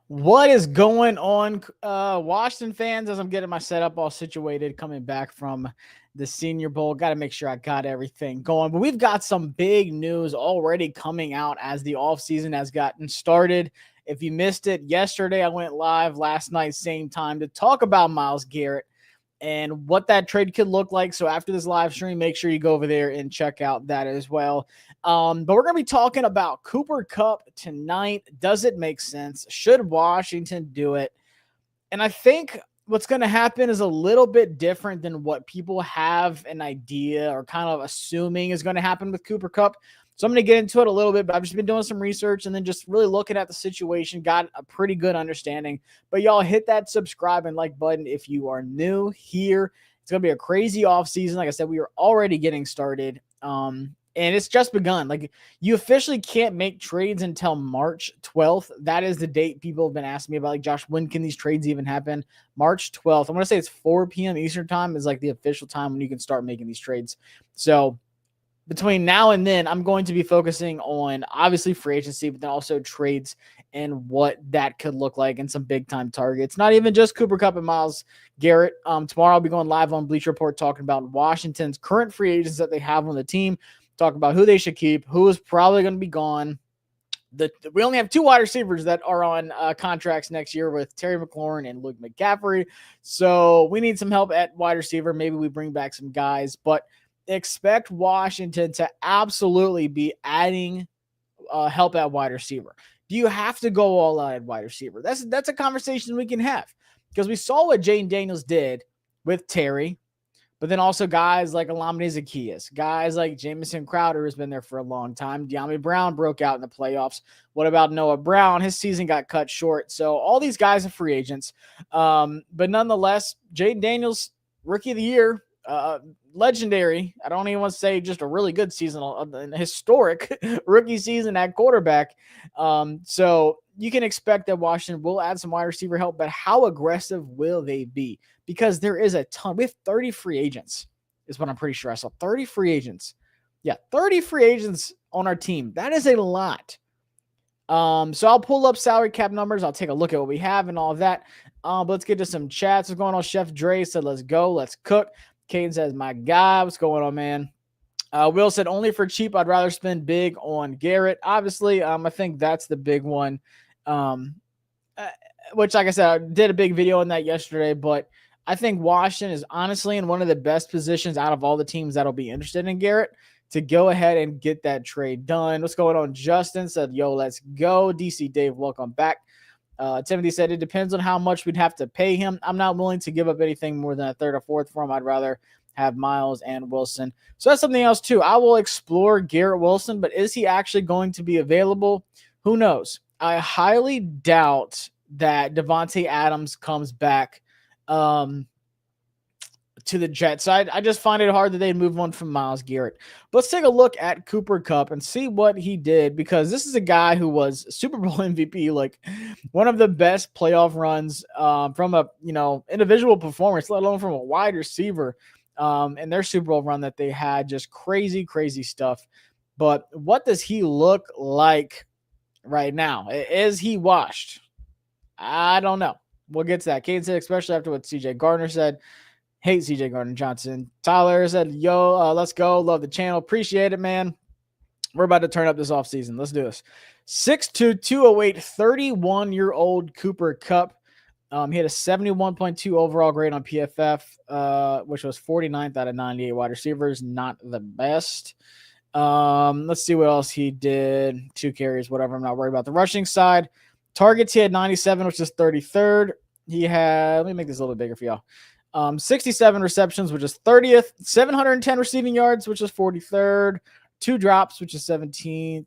What is going on, Washington fans? As I'm getting my setup all situated, coming back from the Senior Bowl, got to make sure I got everything going. But we've got some big news already coming out as the offseason has gotten started. If you missed it yesterday, I went live last night, same time, to talk about Myles Garrett and what that trade could look like. So after this live stream, make sure you go over there and check out that as well. But we're going to be talking about Cooper Kupp tonight. Does it make sense? Should Washington do it? And I think what's going to happen is a little bit different than what people have an idea or kind of assuming is going to happen with Cooper Kupp. So I'm going to get into it a little bit, but I've just been doing some research and then just really looking at the situation, got a pretty good understanding. But y'all hit that subscribe and like button if you are new here. It's going to be a crazy offseason. Like I said, we are already getting started. And it's just begun. Like, you officially can't make trades until March 12th. That is the date people have been asking me about. Like, Josh, when can these trades even happen? March 12th. I'm going to say it's 4 p.m. Eastern time is like the official time when you can start making these trades. So between now and then, I'm going to be focusing on obviously free agency, but then also trades and what that could look like and some big time targets. Not even just Cooper Kupp and Myles Garrett. Tomorrow I'll be going live on Bleacher Report talking about Washington's current free agents that they have on the team, talk about who they should keep, who is probably going to be gone. We only have two wide receivers that are on contracts next year with Terry McLaurin and Luke McCaffrey. So we need some help at wide receiver. Maybe we bring back some guys, but expect Washington to absolutely be adding help at wide receiver. Do you have to go all out at wide receiver? That's a conversation we can have, because we saw what Jaden Daniels did with Terry, but then also guys like Olamide Zaccheaus, guys like Jamison Crowder has been there for a long time. De'Ami Brown broke out in the playoffs. What about Noah Brown? His season got cut short. So all these guys are free agents. But nonetheless, Jaden Daniels, rookie of the year, legendary. I don't even want to say just a really good season, a historic rookie season at quarterback. So you can expect that Washington will add some wide receiver help, but how aggressive will they be? Because there is a ton. We have 30 free agents, is what I'm pretty sure I saw. 30 free agents. Yeah, 30 free agents on our team. That is a lot. So I'll pull up salary cap numbers. I'll take a look at what we have and all of that. But let's get to some chats. What's going on? Chef Dre said, let's go. Let's cook. Kane says, my guy. What's going on, man? Will said, only for cheap, I'd rather spend big on Garrett. Obviously, I think that's the big one. Which, like I said, I did a big video on that yesterday, but I think Washington is honestly in one of the best positions out of all the teams that'll be interested in Garrett to go ahead and get that trade done. What's going on? Justin said, yo, let's go. DC Dave, welcome back. Timothy said, it depends on how much we'd have to pay him. I'm not willing to give up anything more than a third or fourth for him. I'd rather have Myles and Wilson. So that's something else too. I will explore Garrett Wilson, but is he actually going to be available? Who knows? I highly doubt that Devontae Adams comes back to the Jets. So I just find it hard that they'd move on from Myles Garrett. But let's take a look at Cooper Kupp and see what he did, because this is a guy who was Super Bowl MVP, like one of the best playoff runs from a individual performance, let alone from a wide receiver. And their Super Bowl run that they had, just crazy, crazy stuff. But what does he look like right now? Is he washed? I don't know. We'll get to that. Kate said, especially after what CJ Gardner said. Hate CJ Gardner Johnson. Tyler said, yo, let's go. Love the channel. Appreciate it, man. We're about to turn up this offseason. Let's do this. 6'2", 208, 31-year-old Cooper Kupp. He had a 71.2 overall grade on PFF, which was 49th out of 98 wide receivers. Not the best. Let's see what else he did. 2 carries, whatever. I'm not worried about the rushing side. Targets, he had 97, which is 33rd. He had, let me make this a little bit bigger for y'all. 67 receptions, which is 30th. 710 receiving yards, which is 43rd. 2 drops, which is 17th.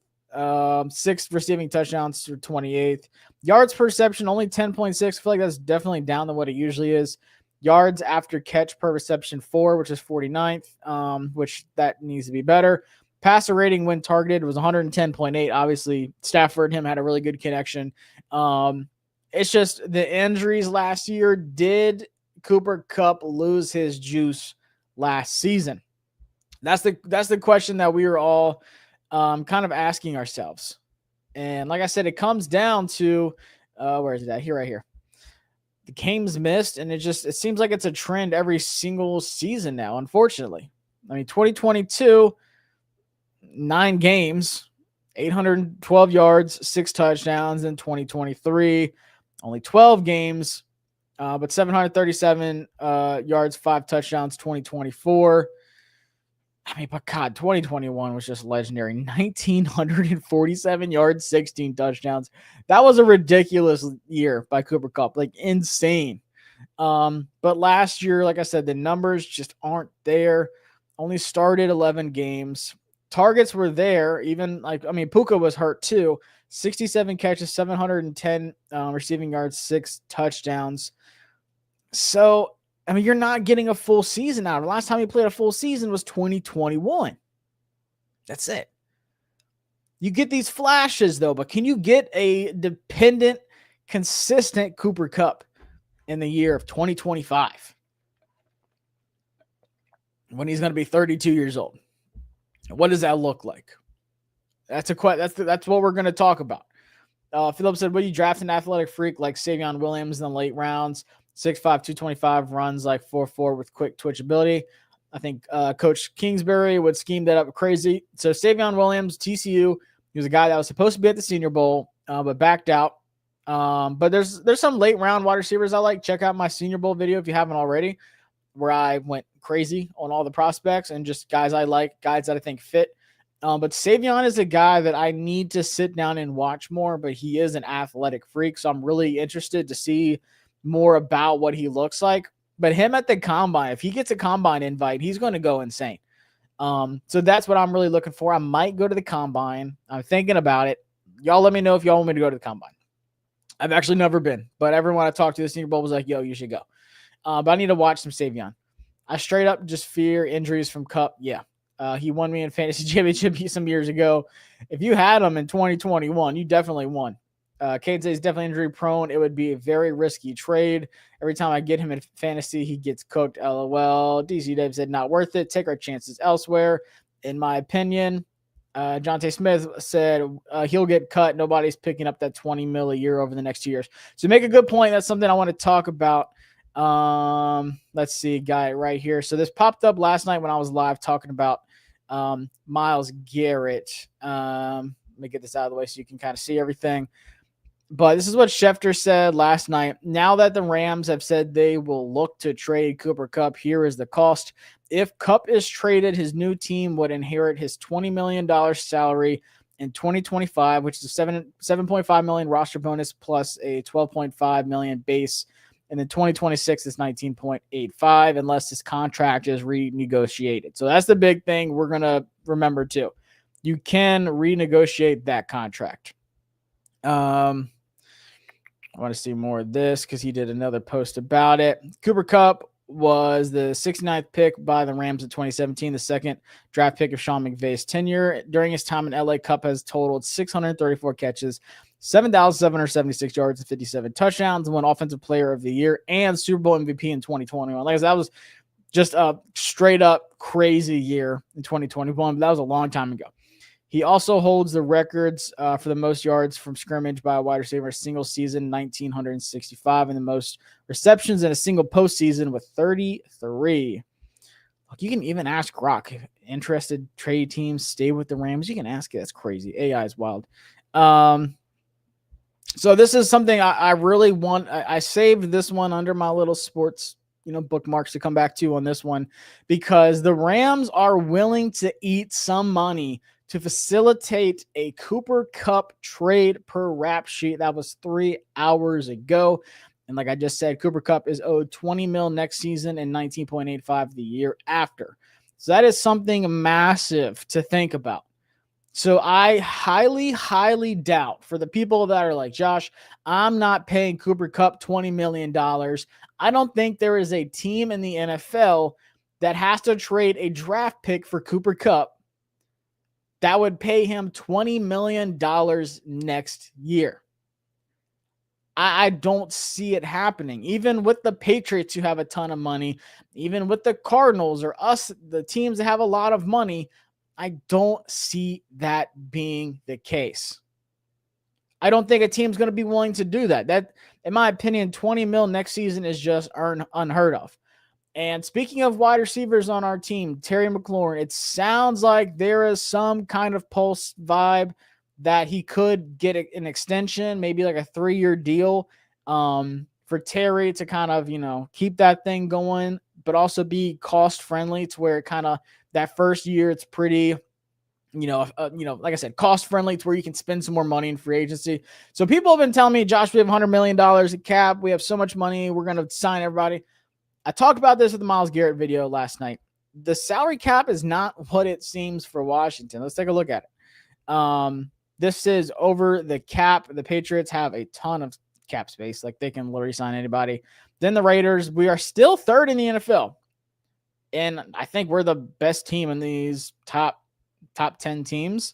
6 receiving touchdowns for 28th. Yards per reception, only 10.6. I feel like that's definitely down than what it usually is. Yards after catch per reception, 4, which is 49th, which that needs to be better. Passer rating when targeted was 110.8. Obviously, Stafford and him had a really good connection. It's just the injuries last year. Did Cooper Kupp lose his juice last season? That's the question that we were all kind of asking ourselves. And like I said, it comes down to Where is that? Here, right here. The games missed, and it seems like it's a trend every single season now, unfortunately. I mean, 2022, 9 games, 812 yards, 6 touchdowns. In 2023, only 12 games, but 737 yards, 5 touchdowns. 2024. I mean, but God, 2021 was just legendary. 1,947 yards, 16 touchdowns. That was a ridiculous year by Cooper Kupp, like insane. But last year, like I said, the numbers just aren't there. Only started 11 games. Targets were there. Even Puka was hurt too. 67 catches, 710 receiving yards, 6 touchdowns. So, I mean, you're not getting a full season out of it. Last time he played a full season was 2021. That's it. You get these flashes, though, but can you get a dependent, consistent Cooper Kupp in the year of 2025 when he's going to be 32 years old? What does that look like? That's what we're going to talk about. Philip said, "Would you draft an athletic freak like Savion Williams in the late rounds? 6'5", 225, runs like 4.4 with quick twitch ability." I think Coach Kingsbury would scheme that up crazy. So Savion Williams, TCU, he was a guy that was supposed to be at the Senior Bowl, but backed out. But there's some late round wide receivers I like. Check out my Senior Bowl video if you haven't already, where I went crazy on all the prospects and just guys I like, guys that I think fit. But Savion is a guy that I need to sit down and watch more, but he is an athletic freak. So I'm really interested to see more about what he looks like. But him at the combine, if he gets a combine invite, he's going to go insane. So that's what I'm really looking for. I might go to the combine. I'm thinking about it. Y'all let me know if y'all want me to go to the combine. I've actually never been, but everyone I talked to the Senior Bowl was like, yo, you should go. But I need to watch some Savion. I straight up just fear injuries from Kupp. Yeah. He won me in fantasy championship some years ago. If you had him in 2021, you definitely won. Kate says he's definitely injury prone. It would be a very risky trade. Every time I get him in fantasy, he gets cooked. LOL. DC Dave said not worth it. Take our chances elsewhere. In my opinion, Jonte Smith said he'll get cut. Nobody's picking up that $20 million a year over the next 2 years. So make a good point. That's something I want to talk about. Let's see, guy right here. So this popped up last night when I was live talking about Myles Garrett. Let me get this out of the way so you can kind of see everything. But this is what Schefter said last night. Now that the Rams have said they will look to trade Cooper Kupp, here is the cost. If Kupp is traded, his new team would inherit his $20 million salary in 2025, which is a $7.5 million roster bonus plus a $12.5 million base. And then 2026 is 19.85 unless his contract is renegotiated. So that's the big thing we're going to remember too. You can renegotiate that contract. I want to see more of this because he did another post about it. Cooper Kupp was the 69th pick by the Rams in 2017, the second draft pick of Sean McVay's tenure. During his time in LA, Kupp has totaled 634 catches, 7,776 yards, and 57 touchdowns, and won Offensive Player of the Year and Super Bowl MVP in 2021. Like I said, that was just a straight up crazy year in 2021, but that was a long time ago. He also holds the records for the most yards from scrimmage by a wide receiver in a single season, 1,965, and the most receptions in a single postseason with 33. Look, you can even ask Grok if interested trade teams stay with the Rams. You can ask it. That's crazy. AI is wild. So this is something I really want. I saved this one under my little sports, bookmarks to come back to on this one because the Rams are willing to eat some money to facilitate a Cooper Kupp trade per rap sheet. That was 3 hours ago. And like I just said, Cooper Kupp is owed $20 million next season and 19.85 the year after. So that is something massive to think about. So I highly, highly doubt for the people that are like, Josh, I'm not paying Cooper Kupp $20 million. I don't think there is a team in the NFL that has to trade a draft pick for Cooper Kupp that would pay him $20 million next year. I don't see it happening. Even with the Patriots who have a ton of money, even with the Cardinals or us, the teams that have a lot of money, I don't see that being the case. I don't think a team's going to be willing to do that. That, in my opinion, 20 mil next season is just unheard of. And speaking of wide receivers on our team, Terry McLaurin, it sounds like there is some kind of pulse vibe that he could get an extension, maybe like a 3-year deal, for Terry to kind of, keep that thing going, but also be cost friendly to where kind of that first year it's pretty, like I said, cost friendly to where you can spend some more money in free agency. So people have been telling me, Josh, we have $100 million in cap. We have so much money. We're going to sign everybody. I talked about this with the Myles Garrett video last night. The salary cap is not what it seems for Washington. Let's take a look at it. This is over the cap. The Patriots have a ton of cap space. Like, they can literally sign anybody. Then the Raiders, we are still third in the NFL. And I think we're the best team in these top 10 teams,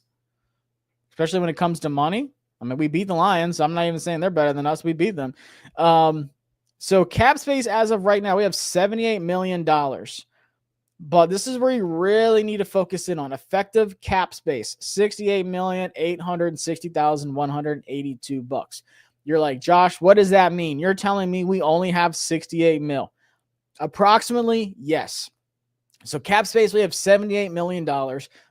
especially when it comes to money. I mean, we beat the Lions. So I'm not even saying they're better than us. We beat them. So cap space as of right now, we have $78 million. But this is where you really need to focus in on effective cap space, $68,860,182. You're like, Josh, what does that mean? You're telling me we only have 68 mil. Approximately, yes. So cap space, we have $78 million,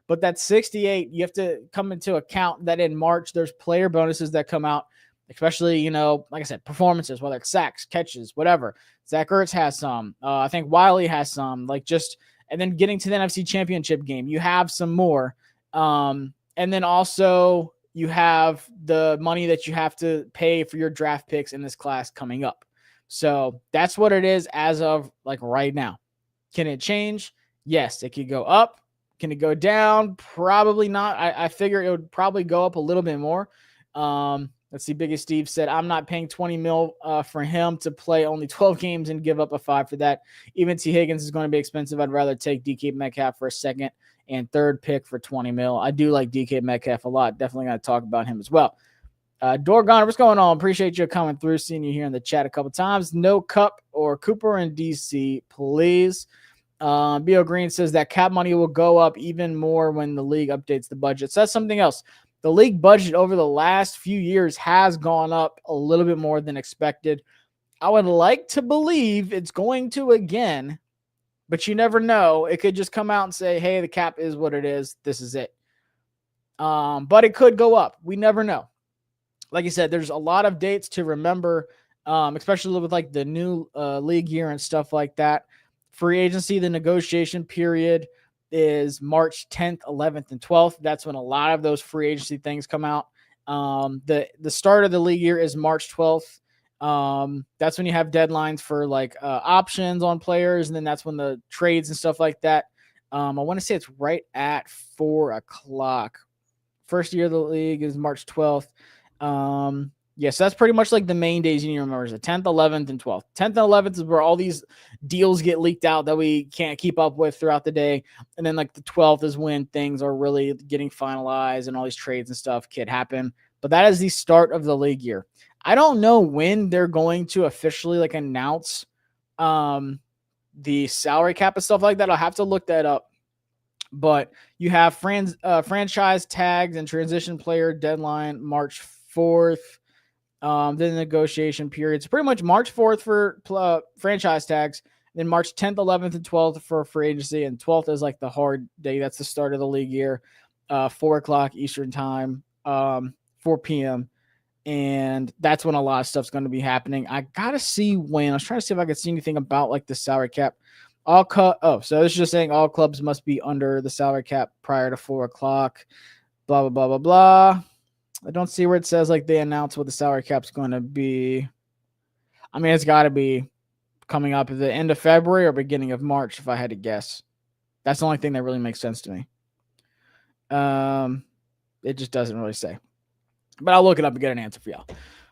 but that 68, you have to come into account that in March, there's player bonuses that come out, especially, like I said, performances, whether it's sacks, catches, whatever. Zach Ertz has some. I think Wiley has some, and then getting to the NFC Championship game, you have some more. And then also you have the money that you have to pay for your draft picks in this class coming up. So that's what it is as of right now. Can it change? Yes, it could go up. Can it go down? Probably not. I figure it would probably go up a little bit more. Let's see. Biggest Steve said, I'm not paying 20 mil for him to play only 12 games and give up a 5 for that. Even T. Higgins is going to be expensive. I'd rather take DK Metcalf for a second and third pick for 20 mil. I do like DK Metcalf a lot. Definitely going to talk about him as well. Dorgon, what's going on? Appreciate you coming through, seeing you here in the chat a couple times. No Kupp or Cooper in DC, please. B.O. Green says that cap money will go up even more when the league updates the budget. So that's something else. The league budget over the last few years has gone up a little bit more than expected. I would like to believe it's going to again, but you never know. It could just come out and say, hey, the cap is what it is. This is it. But it could go up. We never know. Like I said, there's a lot of dates to remember, especially with the new league year and stuff like that. Free agency, the negotiation period is March 10th, 11th, and 12th. That's when a lot of those free agency things come out. The start of the league year is March 12th. That's when you have deadlines for options on players, and then that's when the trades and stuff like that. I want to say it's right at 4:00. First year of the league is March 12th. Yes, that's pretty much the main days you need to remember is the 10th, 11th, and 12th. 10th and 11th is where all these deals get leaked out that we can't keep up with throughout the day. And then the 12th is when things are really getting finalized and all these trades and stuff can happen. But that is the start of the league year. I don't know when they're going to officially announce the salary cap and stuff like that. I'll have to look that up. But you have franchise tags and transition player deadline March 4th. Then the negotiation period. It's pretty much March 4th for franchise tags, then March 10th, 11th, and 12th for free agency, and 12th is the hard day. That's the start of the league year, 4:00 Eastern time, 4 p.m., and that's when a lot of stuff's going to be happening. I got to see when. I was trying to see if I could see anything about the salary cap. So it's just saying all clubs must be under the salary cap prior to 4:00, blah, blah, blah, blah, blah. I don't see where it says they announce what the salary cap's going to be. I mean, it's got to be coming up at the end of February or beginning of March, if I had to guess. That's the only thing that really makes sense to me. It just doesn't really say. But I'll look it up and get an answer for y'all.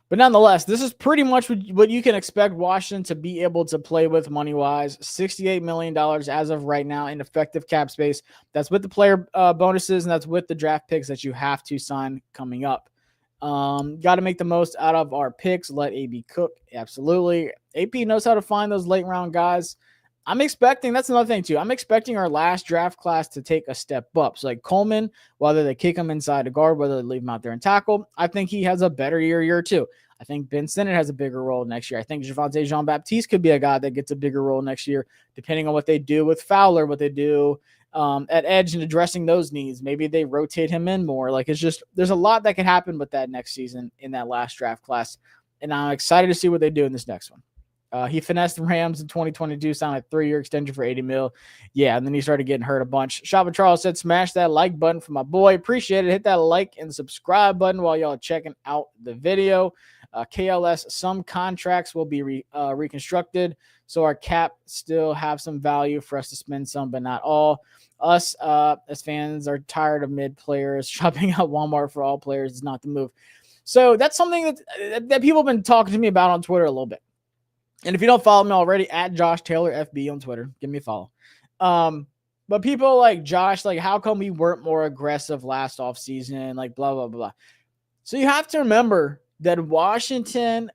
But nonetheless, this is pretty much what you can expect Washington to be able to play with money-wise. $68 million as of right now in effective cap space. That's with the player bonuses, and that's with the draft picks that you have to sign coming up. Got to make the most out of our picks. Let AB cook. Absolutely. AP knows how to find those late-round guys. I'm expecting, that's another thing too. I'm expecting our last draft class to take a step up. So like Coleman, whether they kick him inside a guard, whether they leave him out there and tackle, I think he has a better year two. I think Ben Sinnott has a bigger role next year. I think Javonte Jean-Baptiste could be a guy that gets a bigger role next year, depending on what they do with Fowler, what they do at edge and addressing those needs. Maybe they rotate him in more. Like, it's just, there's a lot that could happen with that next season in that last draft class. And I'm excited to see what they do in this next one. He finessed the Rams in 2022, signed a 3-year extension for $80 million. Yeah, and then he started getting hurt a bunch. Shopper Charles said, smash that like button for my boy. Appreciate it. Hit that like and subscribe button while y'all checking out the video. KLS, some contracts will be reconstructed, so our cap still have some value for us to spend some, but not all. Us, as fans, are tired of mid players. Shopping out Walmart for all players is not the move. So that's something that people have been talking to me about on Twitter a little bit. And if you don't follow me already, at Josh Taylor FB on Twitter, give me a follow. But people like Josh, like, how come we weren't more aggressive last offseason? Like, blah, blah, blah. So you have to remember that Washington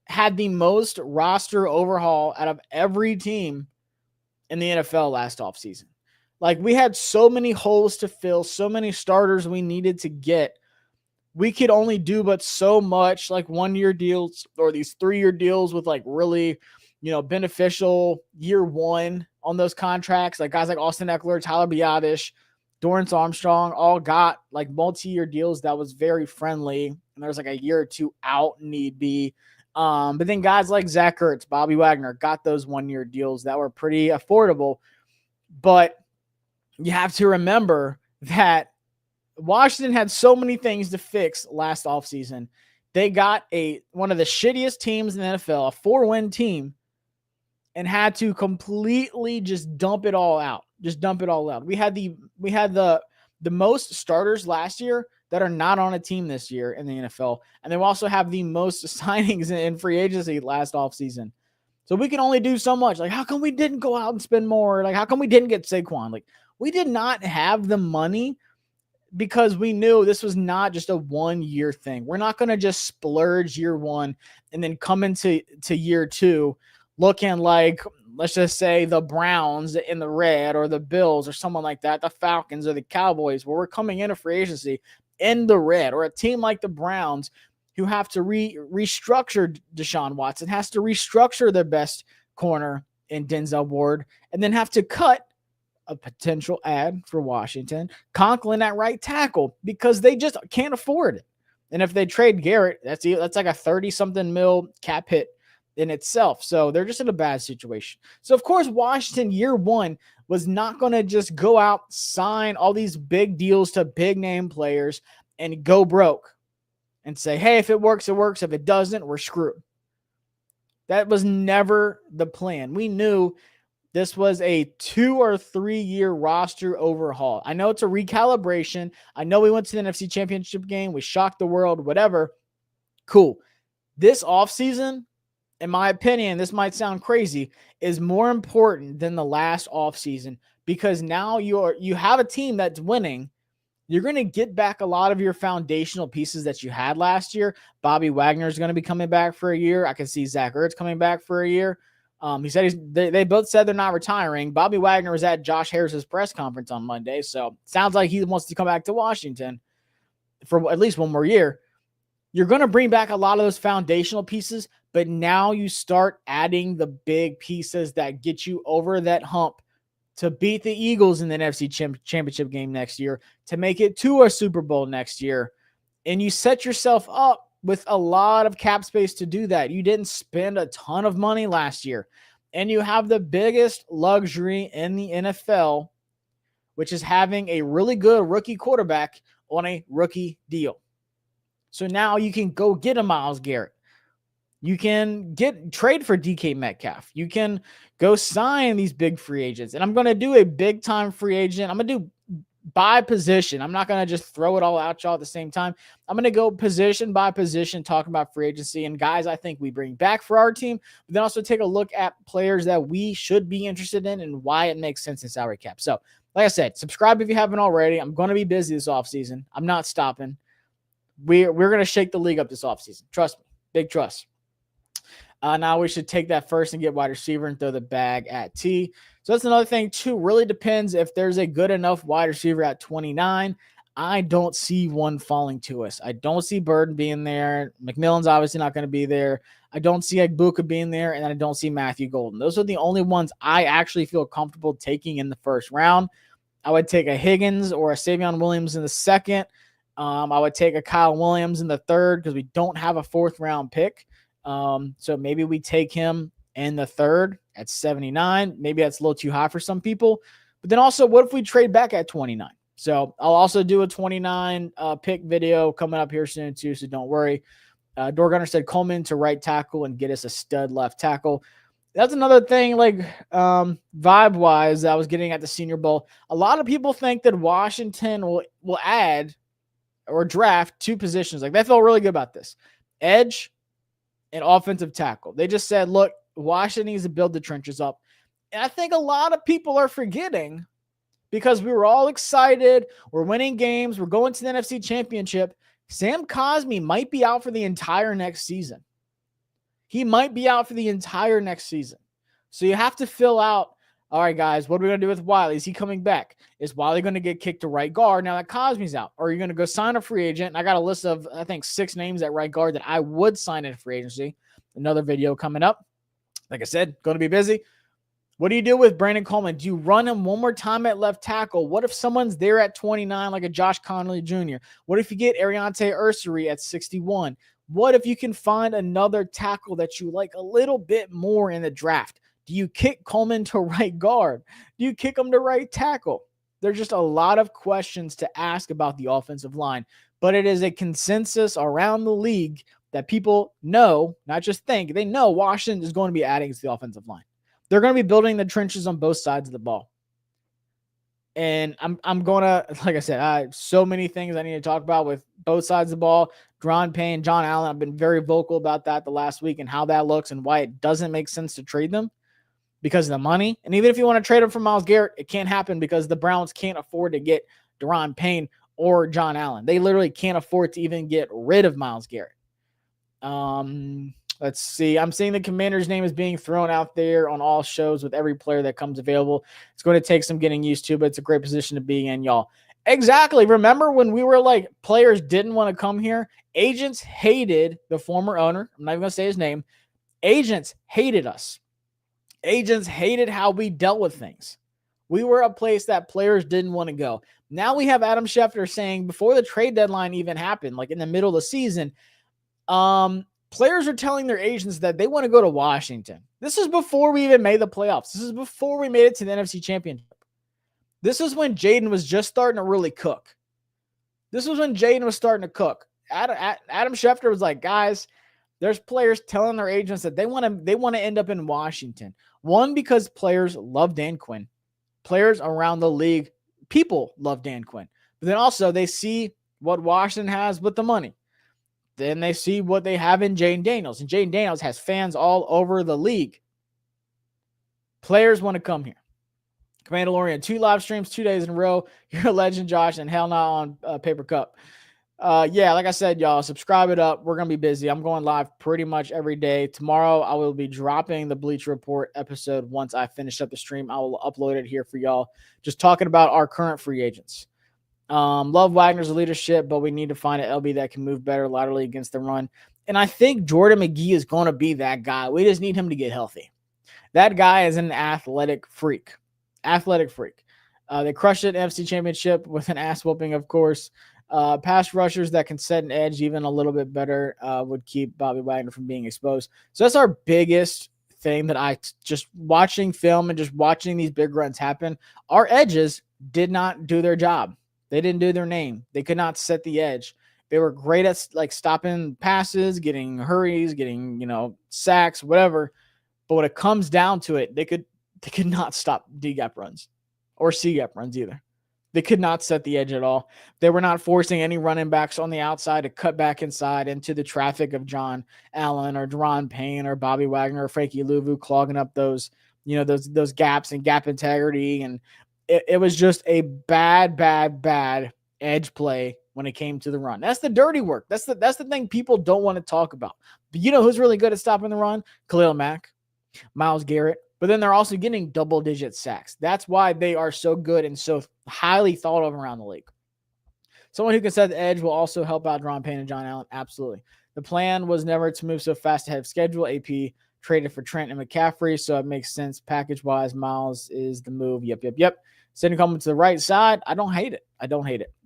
had the most roster overhaul out of every team in the NFL last offseason. Like, we had so many holes to fill, so many starters we needed to get. We could only do but so much, like 1-year deals or these 3-year deals with like really, beneficial year one on those contracts. Like guys like Austin Eckler, Tyler Biadasz, Dorrance Armstrong all got like multi-year deals that was very friendly. And there was like a year or two out need be. But then guys like Zach Ertz, Bobby Wagner got those 1-year deals that were pretty affordable. But you have to remember that Washington had so many things to fix last offseason. They got one of the shittiest teams in the NFL, a 4-win team, and had to completely just dump it all out. Just dump it all out. We had the most starters last year that are not on a team this year in the NFL, and they also have the most signings in free agency last offseason. So we can only do so much. Like, how come we didn't go out and spend more? Like, how come we didn't get Saquon? Like, we did not have the money because we knew this was not just a 1-year thing. We're not going to just splurge year one and then come into year two looking like, let's just say, the Browns in the red or the Bills or someone like that, the Falcons or the Cowboys, where we're coming into free agency in the red, or a team like the Browns who have to restructure Deshaun Watson, has to restructure their best corner in Denzel Ward, and then have to cut a potential ad for Washington, Conklin at right tackle, because they just can't afford it. And if they trade Garrett, that's like a 30-something mil cap hit in itself. So they're just in a bad situation. So of course, Washington year one was not going to just go out, sign all these big deals to big name players and go broke and say, hey, if it works, it works. If it doesn't, we're screwed. That was never the plan. We knew this was a 2 or 3 year roster overhaul. I know it's a recalibration. I know we went to the NFC Championship game. We shocked the world, whatever. Cool. This offseason, in my opinion, this might sound crazy, is more important than the last offseason, because now you have a team that's winning. You're going to get back a lot of your foundational pieces that you had last year. Bobby Wagner is going to be coming back for a year. I can see Zach Ertz coming back for a year. He said they both said they're not retiring. Bobby Wagner was at Josh Harris's press conference on Monday, so sounds like he wants to come back to Washington for at least one more year. You're going to bring back a lot of those foundational pieces, but now you start adding the big pieces that get you over that hump to beat the Eagles in the NFC Championship game next year, to make it to a Super Bowl next year. And you set yourself up with a lot of cap space to do that. You didn't spend a ton of money last year, and you have the biggest luxury in the NFL, which is having a really good rookie quarterback on a rookie deal. So now you can go get a Myles Garrett. You can trade for DK Metcalf. You can go sign these big free agents. And I'm going to do a big time free agent. I'm going to do by position. I'm not going to just throw it all out y'all at the same time. I'm going to go position by position, talking about free agency and guys I think we bring back for our team, but then also take a look at players that we should be interested in and why it makes sense in salary cap. So like I said, subscribe if you haven't already. I'm going to be busy this offseason. I'm not stopping. We're going to shake the league up this offseason. Trust me. Big trust. Now we should take that first and get wide receiver and throw the bag at T. So that's another thing too. Really depends if there's a good enough wide receiver at 29. I don't see one falling to us. I don't see Burden being there. McMillan's obviously not going to be there. I don't see Egbuka being there, and I don't see Matthew Golden. Those are the only ones I actually feel comfortable taking in the first round. I would take a Higgins or a Savion Williams in the second. I would take a Kyle Williams in the third because we don't have a fourth round pick. So maybe we take him in the third at 79. Maybe that's a little too high for some people. But then also, what if we trade back at 29? So I'll also do a 29 pick video coming up here soon too, so don't worry. Dorgunner said Coleman to right tackle and get us a stud left tackle. That's another thing, like vibe-wise, I was getting at the Senior Bowl. A lot of people think that Washington will add or draft 2 positions. Like, they felt really good about this. Edge and offensive tackle. They just said, look, Washington needs to build the trenches up. And I think a lot of people are forgetting, because we were all excited, we're winning games, we're going to the NFC Championship. Sam Cosmi might be out for the entire next season. He might be out for the entire next season. So you have to fill out, all right, guys, what are we going to do with Wiley? Is he coming back? Is Wiley going to get kicked to right guard now that Cosmi's out? Or are you going to go sign a free agent? And I got a list of, I think, 6 names at right guard that I would sign in free agency. Another video coming up. Like I said, going to be busy. What do you do with Brandon Coleman? Do you run him one more time at left tackle? What if someone's there at 29, like a Josh Connolly Jr.? What if you get Ariante Ursary at 61? What if you can find another tackle that you like a little bit more in the draft? Do you kick Coleman to right guard? Do you kick him to right tackle? There's just a lot of questions to ask about the offensive line, but it is a consensus around the league that people know, not just think, they know Washington is going to be adding to the offensive line. They're going to be building the trenches on both sides of the ball. And I'm going to, like I said, I have so many things I need to talk about with both sides of the ball. Daron Payne, John Allen, I've been very vocal about that the last week and how that looks and why it doesn't make sense to trade them because of the money. And even if you want to trade them for Myles Garrett, it can't happen because the Browns can't afford to get Daron Payne or John Allen. They literally can't afford to even get rid of Myles Garrett. Let's see. I'm seeing the Commander's name is being thrown out there on all shows with every player that comes available. It's going to take some getting used to, but it's a great position to be in, y'all. Exactly. Remember when we were like, players didn't want to come here? Agents hated the former owner. I'm not even going to say his name. Agents hated us. Agents hated how we dealt with things. We were a place that players didn't want to go. Now we have Adam Schefter saying before the trade deadline even happened, like in the middle of the season, players are telling their agents that they want to go to Washington. This is before we even made the playoffs. This is before we made it to the NFC Championship. This is when Jaden was just starting to really cook. This was when Jaden was starting to cook. Adam Schefter was like, guys, there's players telling their agents that they want to end up in Washington. One, because players love Dan Quinn. Players around the league, people love Dan Quinn. But then also they see what Washington has with the money. Then they see what they have in Jaden Daniels. And Jaden Daniels has fans all over the league. Players want to come here. Mandalorian, 2 live streams, 2 days in a row. You're a legend, Josh, and hell not on Paper Cup. Yeah, like I said, y'all, subscribe it up. We're going to be busy. I'm going live pretty much every day. Tomorrow, I will be dropping the Bleacher Report episode. Once I finish up the stream, I will upload it here for y'all. Just talking about our current free agents. Love Wagner's leadership, but we need to find an LB that can move better laterally against the run. And I think Jordan McGee is going to be that guy. We just need him to get healthy. That guy is an athletic freak. They crushed it in NFC Championship with an ass whooping, of course. Pass rushers that can set an edge even a little bit better would keep Bobby Wagner from being exposed. So that's our biggest thing that I just watching film and just watching these big runs happen. Our edges did not do their job. They didn't do their name. They could not set the edge. They were great at like stopping passes, getting hurries, getting, sacks, whatever. But when it comes down to it, they could not stop D-gap runs or C-gap runs either. They could not set the edge at all. They were not forcing any running backs on the outside to cut back inside into the traffic of John Allen or Daron Payne or Bobby Wagner or Frankie Louvu clogging up those gaps and gap integrity. And it was just a bad edge play when it came to the run. That's the dirty work. That's the thing people don't want to talk about. But you know who's really good at stopping the run? Khalil Mack, Myles Garrett. But then they're also getting double-digit sacks. That's why they are so good and so highly thought of around the league. Someone who can set the edge will also help out Deron Payne and John Allen. Absolutely. The plan was never to move so fast ahead of schedule. AP traded for Trent and McCaffrey, so it makes sense package-wise. Miles is the move. Yep. Sending coming to the right side. I don't hate it.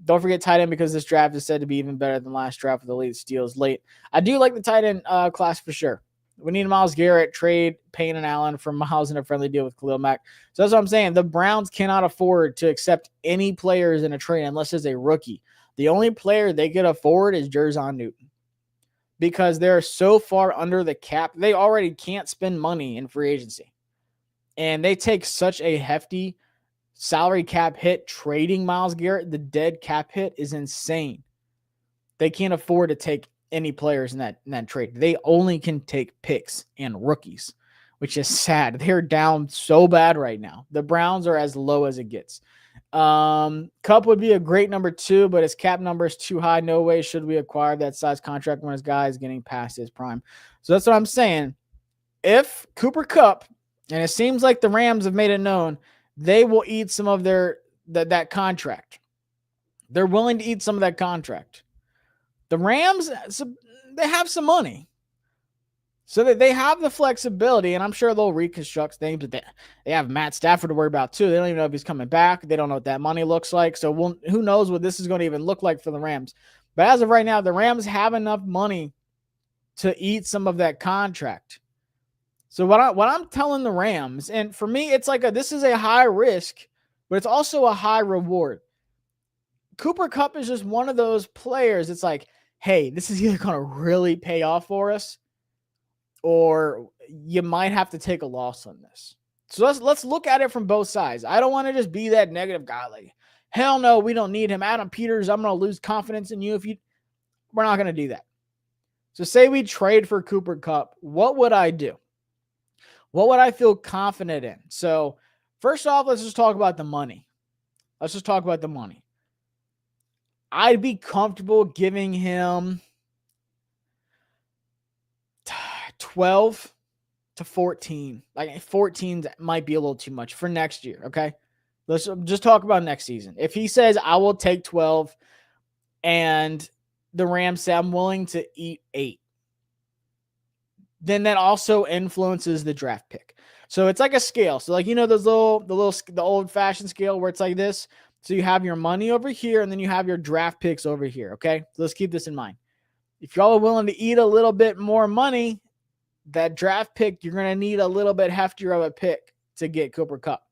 Don't forget tight end, because this draft is said to be even better than last draft with elite steals late. I do like the tight end class for sure. We need Myles Garrett, trade Payne and Allen for Miles in a friendly deal with Khalil Mack. So that's what I'm saying. The Browns cannot afford to accept any players in a trade unless it's a rookie. The only player they could afford is Jerzon Newton, because they're so far under the cap. They already can't spend money in free agency. And they take such a hefty salary cap hit trading Myles Garrett. The dead cap hit is insane. They can't afford to take any players in that trade. They only can take picks and rookies, which is sad. They're down so bad right now. The Browns are as low as it gets. Kupp would be a great number 2, but his cap number is too high. No way should we acquire that size contract when his guy is getting past his prime. So that's what I'm saying. If Cooper Kupp, and it seems like the Rams have made it known, they will eat some of that contract. They're willing to eat some of that contract. The Rams, they have some money. So that they have the flexibility, and I'm sure they'll reconstruct things, but they have Matt Stafford to worry about too. They don't even know if he's coming back. They don't know what that money looks like. So who knows what this is going to even look like for the Rams. But as of right now, the Rams have enough money to eat some of that contract. So what I'm telling the Rams, and for me, it's like this is a high risk, but it's also a high reward. Cooper Kupp is just one of those players. It's like, hey, this is either going to really pay off for us, or you might have to take a loss on this. So let's look at it from both sides. I don't want to just be that negative guy. Like, hell no, we don't need him. Adam Peters, I'm going to lose confidence in you we're not going to do that. So say we trade for Cooper Kupp. What would I do? What would I feel confident in? So first off, let's just talk about the money. I'd be comfortable giving him 12 to 14. Like 14 might be a little too much for next year, okay? Let's just talk about next season. If he says, I will take 12, and the Rams say, I'm willing to eat 8, then that also influences the draft pick. So it's like a scale. So like, those the old-fashioned scale where it's like this. So you have your money over here, and then you have your draft picks over here, okay? So let's keep this in mind. If y'all are willing to eat a little bit more money, that draft pick, you're going to need a little bit heftier of a pick to get Cooper Kupp.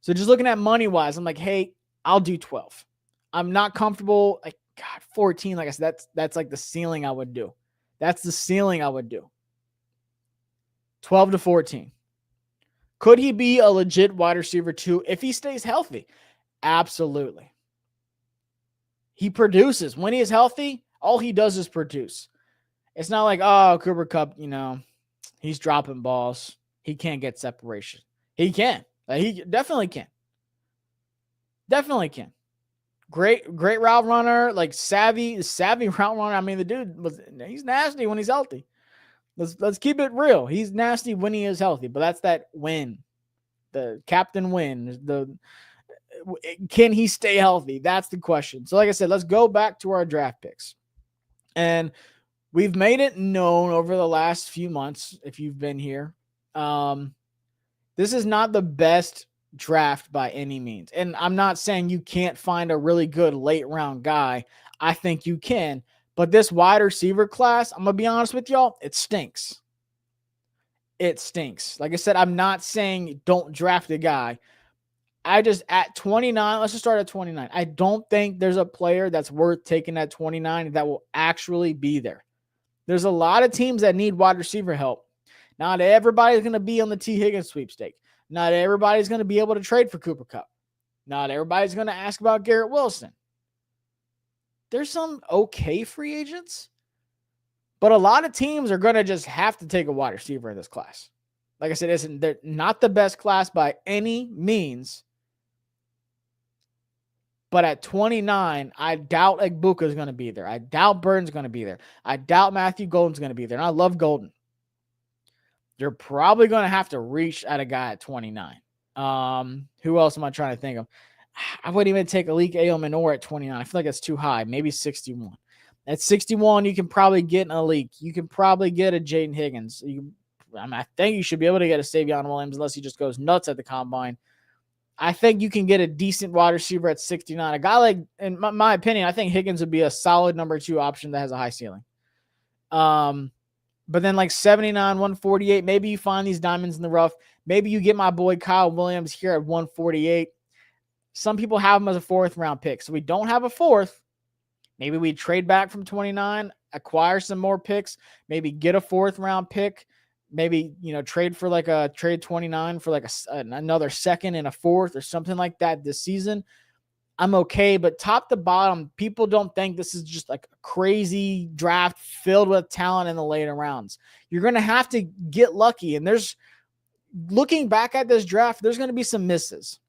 So just looking at money-wise, I'm like, hey, I'll do 12. I'm not comfortable. 14, like I said, that's like the ceiling I would do. 12 to 14. Could he be a legit wide receiver too if he stays healthy? Absolutely. He produces. When he is healthy, all he does is produce. It's not like, oh, Cooper Kupp, he's dropping balls. He can't get separation. He can. He definitely can. Great route runner, like savvy route runner. I mean, the dude he's nasty when he's healthy. Let's keep it real. He's nasty when he is healthy, but that's that win. The captain win. Can he stay healthy? That's the question. So like I said, let's go back to our draft picks. And we've made it known over the last few months, if you've been here, this is not the best draft by any means. And I'm not saying you can't find a really good late round guy. I think you can. But this wide receiver class, I'm going to be honest with y'all, it stinks. Like I said, I'm not saying don't draft a guy. At 29, let's just start at 29. I don't think there's a player that's worth taking at 29 that will actually be there. There's a lot of teams that need wide receiver help. Not everybody's going to be on the T. Higgins sweepstake. Not everybody's going to be able to trade for Cooper Kupp. Not everybody's going to ask about Garrett Wilson. There's some okay free agents, but a lot of teams are going to just have to take a wide receiver in this class. Like I said, they're not the best class by any means. But at 29, I doubt Egbuka is going to be there. I doubt Burton's going to be there. I doubt Matthew Golden's going to be there. And I love Golden. You're probably going to have to reach at a guy at 29. Who else am I trying to think of? I wouldn't even take Alik Ayomanor at 29. I feel like that's too high. Maybe 61. At 61, you can probably get an Alik. You can probably get a Jaden Higgins. I think you should be able to get a Savion Williams unless he just goes nuts at the combine. I think you can get a decent wide receiver at 69. A guy like, in my opinion, I think Higgins would be a solid number 2 option that has a high ceiling. But then like 79, 148, maybe you find these diamonds in the rough. Maybe you get my boy Kyle Williams here at 148. Some people have him as a 4th round pick. So we don't have a 4th. Maybe we trade back from 29, acquire some more picks, maybe get a 4th round pick. Maybe, trade for like a trade 29 for like another 2nd and a 4th or something like that this season. I'm okay. But top to bottom, people don't think this is just like a crazy draft filled with talent in the later rounds. You're going to have to get lucky. And looking back at this draft, there's going to be some misses.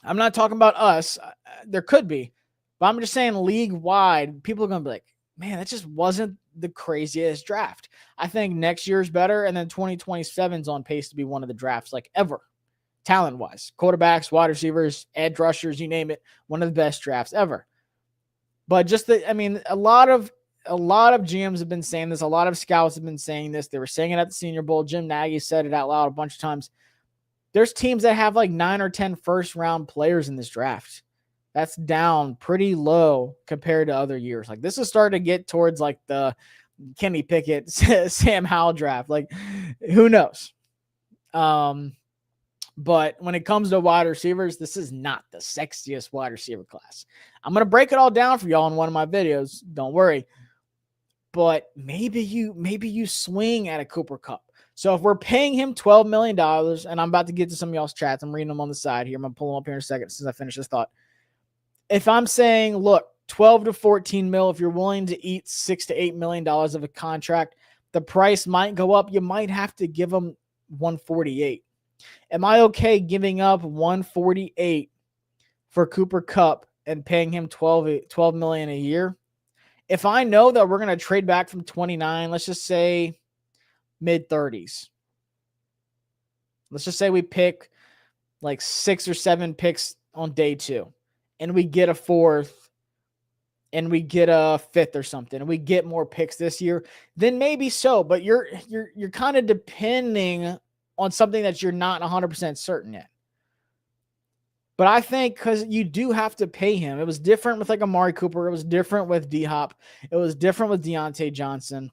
I'm not talking about us. There could be. But I'm just saying league wide, people are going to be like, man, that just wasn't the craziest draft. I think next year's better, and then 2027 is on pace to be one of the drafts like ever, talent-wise. Quarterbacks, wide receivers, edge rushers, you name it, one of the best drafts ever. But a lot of GMs have been saying this. A lot of scouts have been saying this. They were saying it at the Senior Bowl. Jim Nagy said it out loud a bunch of times. There's teams that have like 9 or 10 first-round players in this draft. That's down pretty low compared to other years. Like this is starting to get towards like the Kenny Pickett, Sam Howell draft. Like who knows? But when it comes to wide receivers, this is not the sexiest wide receiver class. I'm going to break it all down for y'all in one of my videos. Don't worry. But maybe you swing at a Cooper Kupp. So if we're paying him $12 million, and I'm about to get to some of y'all's chats, I'm reading them on the side here. I'm going to pull them up here in a second since I finish this thought. If I'm saying, look, 12 to 14 mil, if you're willing to eat $6 to $8 million of a contract, the price might go up. You might have to give him 148. Am I okay giving up 148 for Cooper Kupp and paying him $12 million a year? If I know that we're going to trade back from 29, let's just say mid-30s. Let's just say we pick like 6 or 7 picks on day 2. And we get a 4th, and we get a 5th or something, and we get more picks this year, then maybe so. But you're kind of depending on something that you're not 100% certain yet. But I think because you do have to pay him. It was different with like Amari Cooper. It was different with D-Hop. It was different with Deontay Johnson.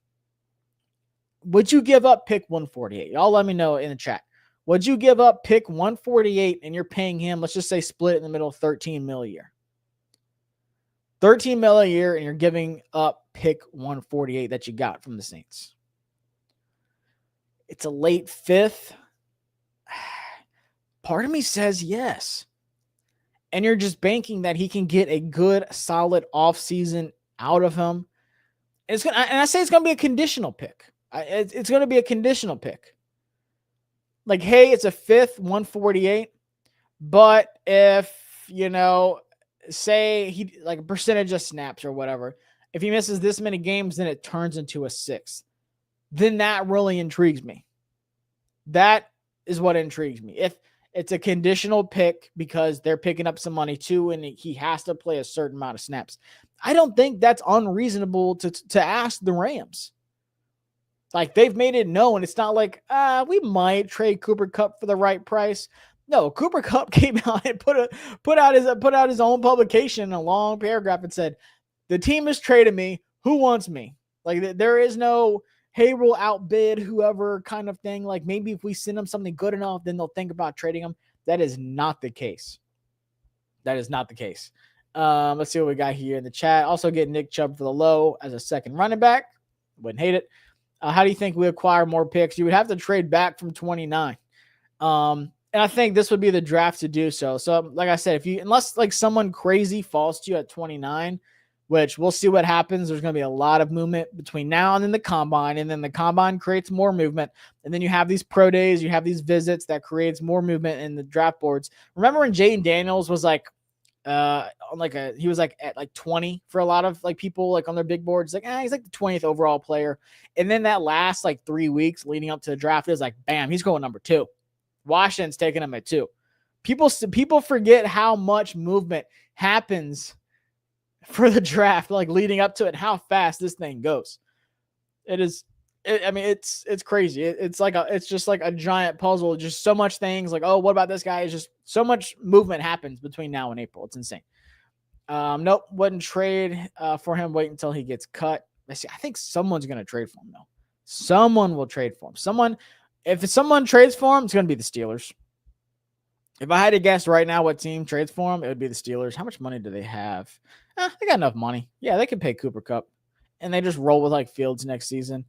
Would you give up pick 148? Y'all let me know in the chat. Would you give up pick 148 and you're paying him, let's just say split in the middle, 13 mil a year? 13 mil a year, and you're giving up pick 148 that you got from the Saints. It's a late 5th. Part of me says yes. And you're just banking that he can get a good, solid offseason out of him. And I say it's going to be a conditional pick. It's going to be a conditional pick. Like, hey, it's a 5th, 148. But if, say he like a percentage of snaps or whatever, if he misses this many games, then it turns into a 6th. Then that really intrigues me. That is what intrigues me. If it's a conditional pick because they're picking up some money too, and he has to play a certain amount of snaps, I don't think that's unreasonable to ask the Rams. Like, they've made it known. It's not like, we might trade Cooper Kupp for the right price. No, Cooper Kupp came out and put out his own publication in a long paragraph and said, the team has traded me. Who wants me? Like, there is no, hey, we'll outbid whoever kind of thing. Like, maybe if we send them something good enough, then they'll think about trading them. That is not the case. That is not the case. Let's see what we got here in the chat. Also get Nick Chubb for the low as a second running back. Wouldn't hate it. How do you think we acquire more picks? You would have to trade back from 29. And I think this would be the draft to do so. So, like I said, unless like someone crazy falls to you at 29, which we'll see what happens. There's going to be a lot of movement between now and then the combine, and then the combine creates more movement. And then you have these pro days, you have these visits that creates more movement in the draft boards. Remember when Jaden Daniels was like On he was like at like 20 for a lot of like people like on their big boards. Like, he's like the 20th overall player. And then that last like 3 weeks leading up to the draft is like, bam, he's going number 2. Washington's taking him at 2. People forget how much movement happens for the draft, like leading up to it, how fast this thing goes. It's crazy. It's just like a giant puzzle. Just so much things like, oh, what about this guy? It's just so much movement happens between now and April. It's insane. Nope, wouldn't trade for him. Wait until he gets cut. I think someone's going to trade for him though. Someone will trade for him. If someone trades for him, it's going to be the Steelers. If I had to guess right now what team trades for him, it would be the Steelers. How much money do they have? They got enough money. Yeah, they can pay Cooper Kupp, and they just roll with like Fields next season.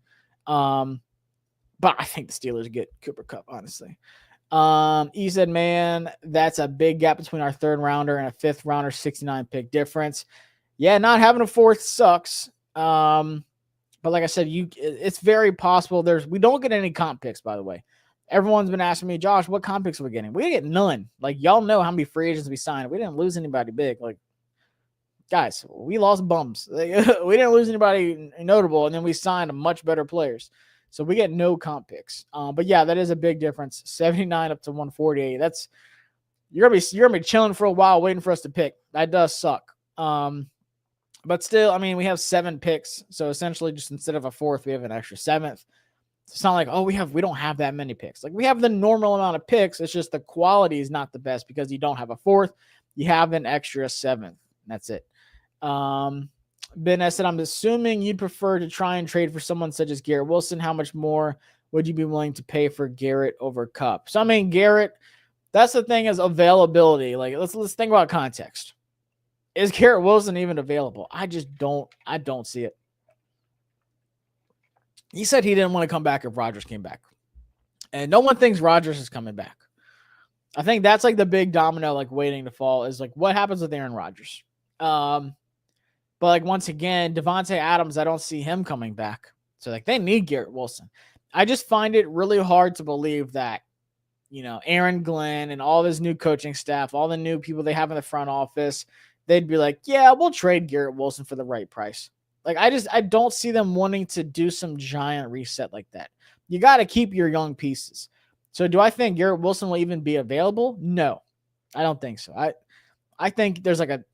But I think the Steelers get Cooper Kupp, honestly. He said, man, that's a big gap between our 3rd rounder and a 5th rounder, 69 pick difference. Yeah, not having a 4th sucks. But like I said, it's very possible. We don't get any comp picks, by the way. Everyone's been asking me, Josh, what comp picks are we getting? We get none. Like, y'all know how many free agents we signed. We didn't lose anybody big. Like, guys, we lost bums. We didn't lose anybody notable, and then we signed much better players. So we get no comp picks. But yeah, that is a big difference. 79 up to 148. You're gonna be chilling for a while waiting for us to pick. That does suck. But still, I mean, we have 7 picks. So essentially just instead of a 4th, we have an extra 7th. It's not like, we don't have that many picks. Like, we have the normal amount of picks. It's just the quality is not the best because you don't have a 4th. You have an extra 7th. That's it. Ben, I said, I'm assuming you'd prefer to try and trade for someone such as Garrett Wilson. How much more would you be willing to pay for Garrett over Kupp? So, I mean, Garrett, that's the thing is availability. Like, let's think about context. Is Garrett Wilson even available? I don't see it. He said he didn't want to come back if Rodgers came back. And no one thinks Rodgers is coming back. I think that's like the big domino, like waiting to fall is like what happens with Aaron Rodgers. But like once again, Devontae Adams, I don't see him coming back. So like they need Garrett Wilson. I just find it really hard to believe that, Aaron Glenn and all his new coaching staff, all the new people they have in the front office, they'd be like, yeah, we'll trade Garrett Wilson for the right price. Like, I don't see them wanting to do some giant reset like that. You got to keep your young pieces. So do I think Garrett Wilson will even be available? No, I don't think so. I think there's like a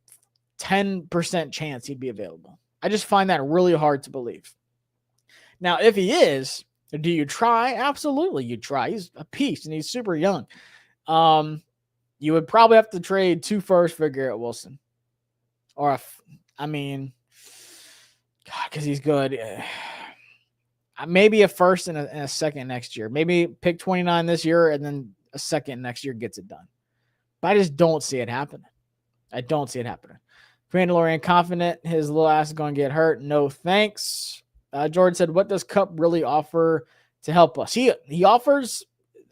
10% chance he'd be available. I just find that really hard to believe. Now, if he is, do you try? Absolutely, you try. He's a piece, and he's super young. You would probably have to trade 2 firsts for Garrett Wilson. Or, because he's good. Maybe a first and a second next year. Maybe pick 29 this year and then a second next year gets it done. But I just don't see it happening. Mandalorian confident his little ass is going to get hurt. No thanks. Jordan said, what does Kupp really offer to help us? He offers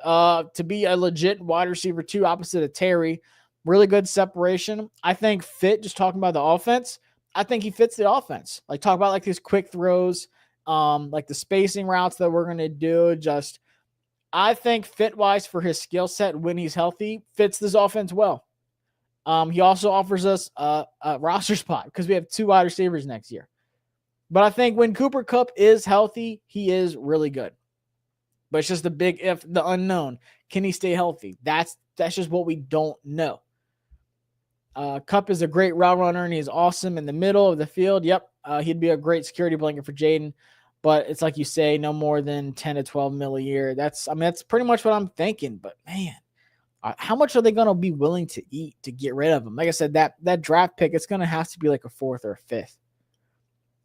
to be a legit wide receiver 2 opposite of Terry. Really good separation. I think fit, just talking about the offense, I think he fits the offense. Like talk about like these quick throws, like the spacing routes that we're going to do. Just, I think fit wise for his skill set when he's healthy fits this offense well. He also offers us a roster spot because we have 2 wide receivers next year. But I think when Cooper Kupp is healthy, he is really good. But it's just the big if, the unknown. Can he stay healthy? That's just what we don't know. Kupp is a great route runner, and he's awesome in the middle of the field. Yep, he'd be a great security blanket for Jaden. But it's like you say, no more than 10 to 12 mil a year. That's pretty much what I'm thinking. But, man, how much are they going to be willing to eat to get rid of him? Like I said, that draft pick, it's going to have to be like a 4th or a 5th.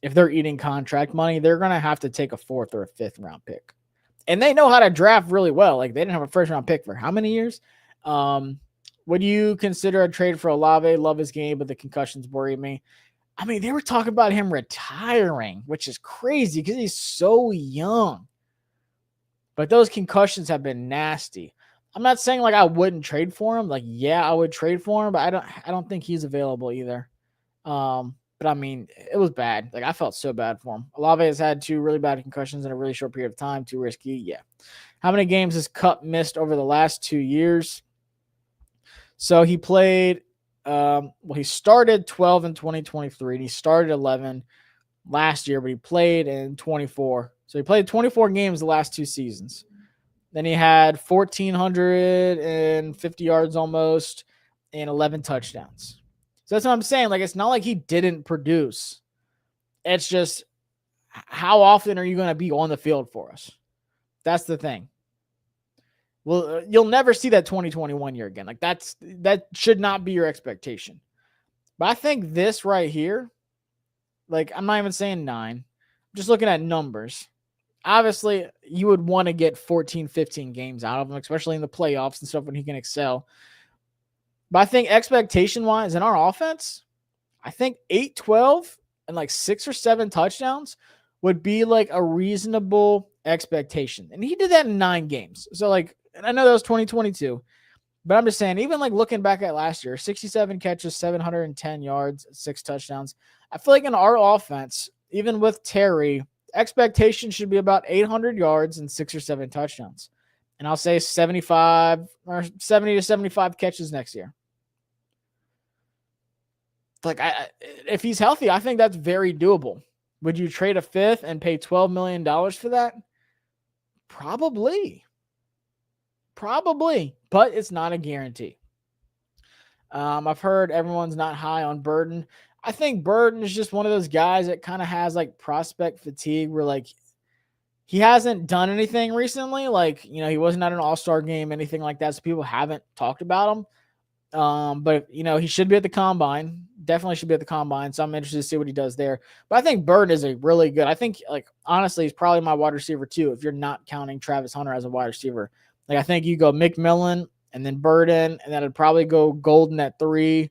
If they're eating contract money, they're going to have to take a 4th or a 5th round pick. And they know how to draft really well. Like, they didn't have a first round pick for how many years? Would you consider a trade for Olave? Love his game, but the concussions worry me. I mean, they were talking about him retiring, which is crazy because he's so young. But those concussions have been nasty. I'm not saying like I wouldn't trade for him. Like, yeah, I would trade for him, but I don't think he's available either. But I mean, it was bad. Like, I felt so bad for him. Olave has had 2 really bad concussions in a really short period of time. Too risky. Yeah. How many games has Kupp missed over the last 2 years? So he played Well, he started 12 in 2023, and he started 11 last year, but he played in 24. So he played 24 games the last 2 seasons. Then he had 1,450 yards almost and 11 touchdowns. So that's what I'm saying. Like, it's not like he didn't produce. It's just, how often are you going to be on the field for us? That's the thing. Well, you'll never see that 2021 year again. Like, that should not be your expectation. But I think this right here, like, I'm not even saying 9. I'm just looking at numbers. Obviously, you would want to get 14, 15 games out of him, especially in the playoffs and stuff when he can excel. But I think expectation-wise in our offense, I think 8, 12 and like 6 or 7 touchdowns would be like a reasonable expectation. And he did that in 9 games. So, like, and I know that was 2022, but I'm just saying, even like looking back at last year, 67 catches, 710 yards, 6 touchdowns. I feel like in our offense, even with Terry, expectation should be about 800 yards and 6 or 7 touchdowns. And I'll say 75 or 70 to 75 catches next year. Like, if he's healthy, I think that's very doable. Would you trade a 5th and pay $12 million for that? Probably, but it's not a guarantee. I've heard everyone's not high on Burden. I think Burden is just one of those guys that kind of has like prospect fatigue, where like he hasn't done anything recently. Like, he wasn't at an all-star game, anything like that. So people haven't talked about him. But he should be at the combine. Definitely should be at the combine. So I'm interested to see what he does there. But I think Burden is a really good. I think, like, honestly, he's probably my wide receiver too, if you're not counting Travis Hunter as a wide receiver. Like, I think you go McMillan and then Burden, and then I'd probably go Golden at 3.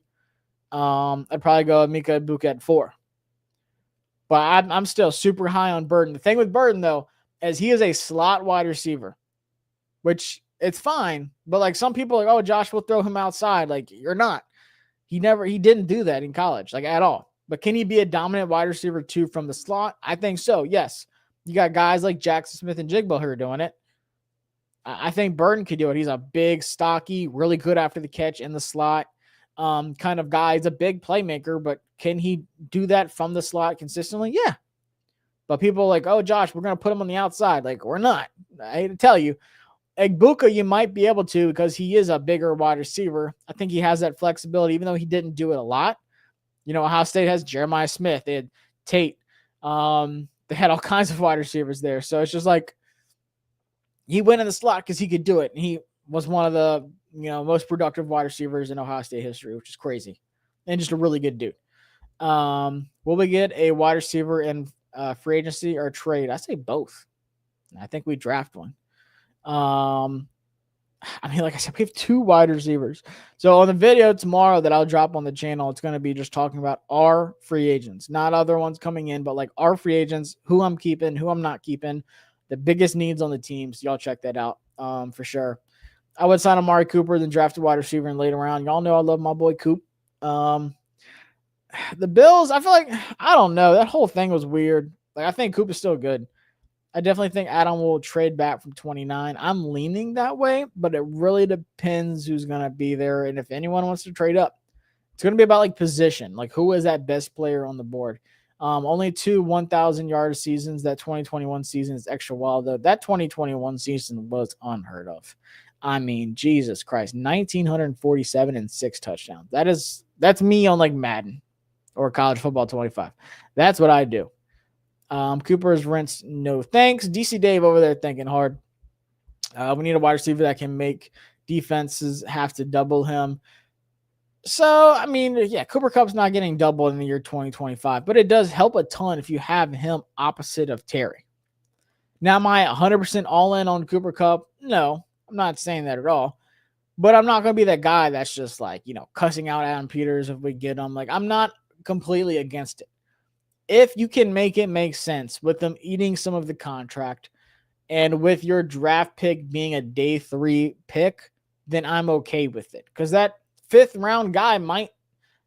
I'd probably go Mika Ibuka at 4. But I'm still super high on Burden. The thing with Burden, though, is he is a slot wide receiver, which it's fine. But like, some people are like, oh, Josh will throw him outside. Like, you're not. He didn't do that in college, like, at all. But can he be a dominant wide receiver too from the slot? I think so. Yes. You got guys like Jackson Smith and Jigba who are doing it. I think Burden could do it. He's a big, stocky, really good after the catch in the slot kind of guy. He's a big playmaker, but can he do that from the slot consistently? Yeah. But people are like, oh, Josh, we're going to put him on the outside. Like, we're not. I hate to tell you. Ibuka, you might be able to, because he is a bigger wide receiver. I think he has that flexibility, even though he didn't do it a lot. Ohio State has Jeremiah Smith. They had Tate. They had all kinds of wide receivers there. So it's just like, he went in the slot because he could do it. And he was one of the most productive wide receivers in Ohio State history, which is crazy. And just a really good dude. Will we get a wide receiver in free agency or trade? I say both. I think we draft one. Like I said, we have 2 wide receivers. So on the video tomorrow that I'll drop on the channel, it's going to be just talking about our free agents, not other ones coming in, but like our free agents, who I'm keeping, who I'm not keeping, the biggest needs on the team. So y'all check that out for sure. I would sign Amari Cooper, then draft a wide receiver in later round. Y'all know I love my boy Coop. The Bills, I feel like, I don't know. That whole thing was weird. Like, I think Coop is still good. I definitely think Adam will trade back from 29. I'm leaning that way, but it really depends who's going to be there. And if anyone wants to trade up, it's going to be about like position. Like, who is that best player on the board? Only 2 1,000-yard seasons. That 2021 season is extra wild, though. That 2021 season was unheard of. I mean, Jesus Christ, 1,947 and 6 touchdowns. That's me on like Madden or College Football 25. That's what I do. Cooper's rinsed, no thanks. DC Dave over there thinking hard. We need a wide receiver that can make defenses have to double him. So, I mean, yeah, Cooper Kupp's not getting doubled in the year 2025, but it does help a ton if you have him opposite of Terry. Now, am I 100% all in on Cooper Kupp? No, I'm not saying that at all. But I'm not going to be that guy that's just like, cussing out Adam Peters if we get him. Like, I'm not completely against it. If you can make it make sense with them eating some of the contract and with your draft pick being a day 3 pick, then I'm okay with it. Because that 5th round guy might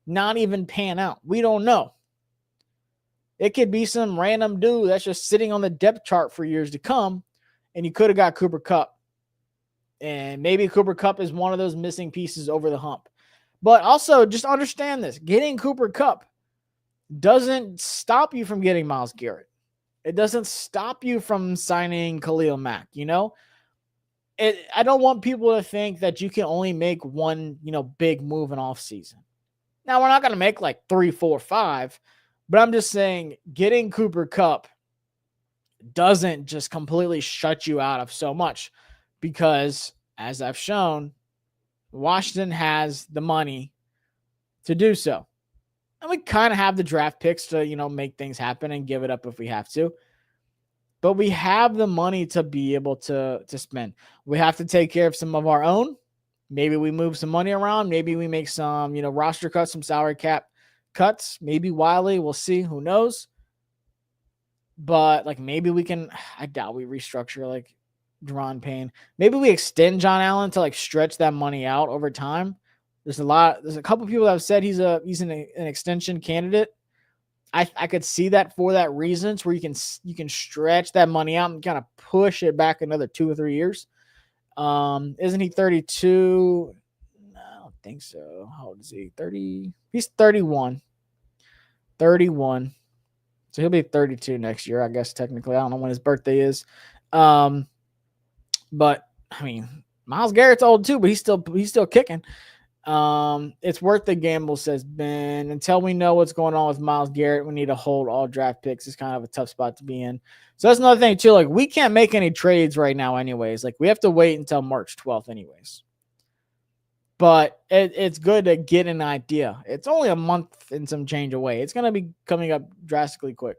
not even pan out. We don't know. It could be some random dude that's just sitting on the depth chart for years to come, and you could have got Cooper Kupp. And maybe Cooper Kupp is one of those missing pieces over the hump. But also, just understand this: getting Cooper Kupp doesn't stop you from getting Myles Garrett. It doesn't stop you from signing Khalil Mack. I don't want people to think that you can only make one, big move in off season. Now, we're not going to make like 3, 4, 5, but I'm just saying getting Cooper Kupp doesn't just completely shut you out of so much because, as I've shown, Washington has the money to do so. And we kind of have the draft picks to, make things happen and give it up if we have to. But we have the money to be able to spend. We have to take care of some of our own. Maybe we move some money around. Maybe we make some, roster cuts, some salary cap cuts. Maybe Wiley. We'll see. Who knows? But maybe we can. I doubt we restructure Deron Payne. Maybe we extend John Allen to stretch that money out over time. There's a couple people that have said he's an extension candidate. I could see that for that reasons where you can stretch that money out and kind of push it back another 2 or 3 years. Isn't he 32? No, I don't think so. How old is he? 30. He's 31. 31. So he'll be 32 next year, I guess, technically. I don't know when his birthday is. But I mean, Myles Garrett's old too, but he's still kicking. It's worth the gamble, says Ben. Until we know what's going on with Myles Garrett, we need to hold all draft picks. It's kind of a tough spot to be in. So that's another thing too. We can't make any trades right now anyways. We have to wait until March 12th anyways. But it's good to get an idea. It's only a month and some change away. It's going to be coming up drastically quick.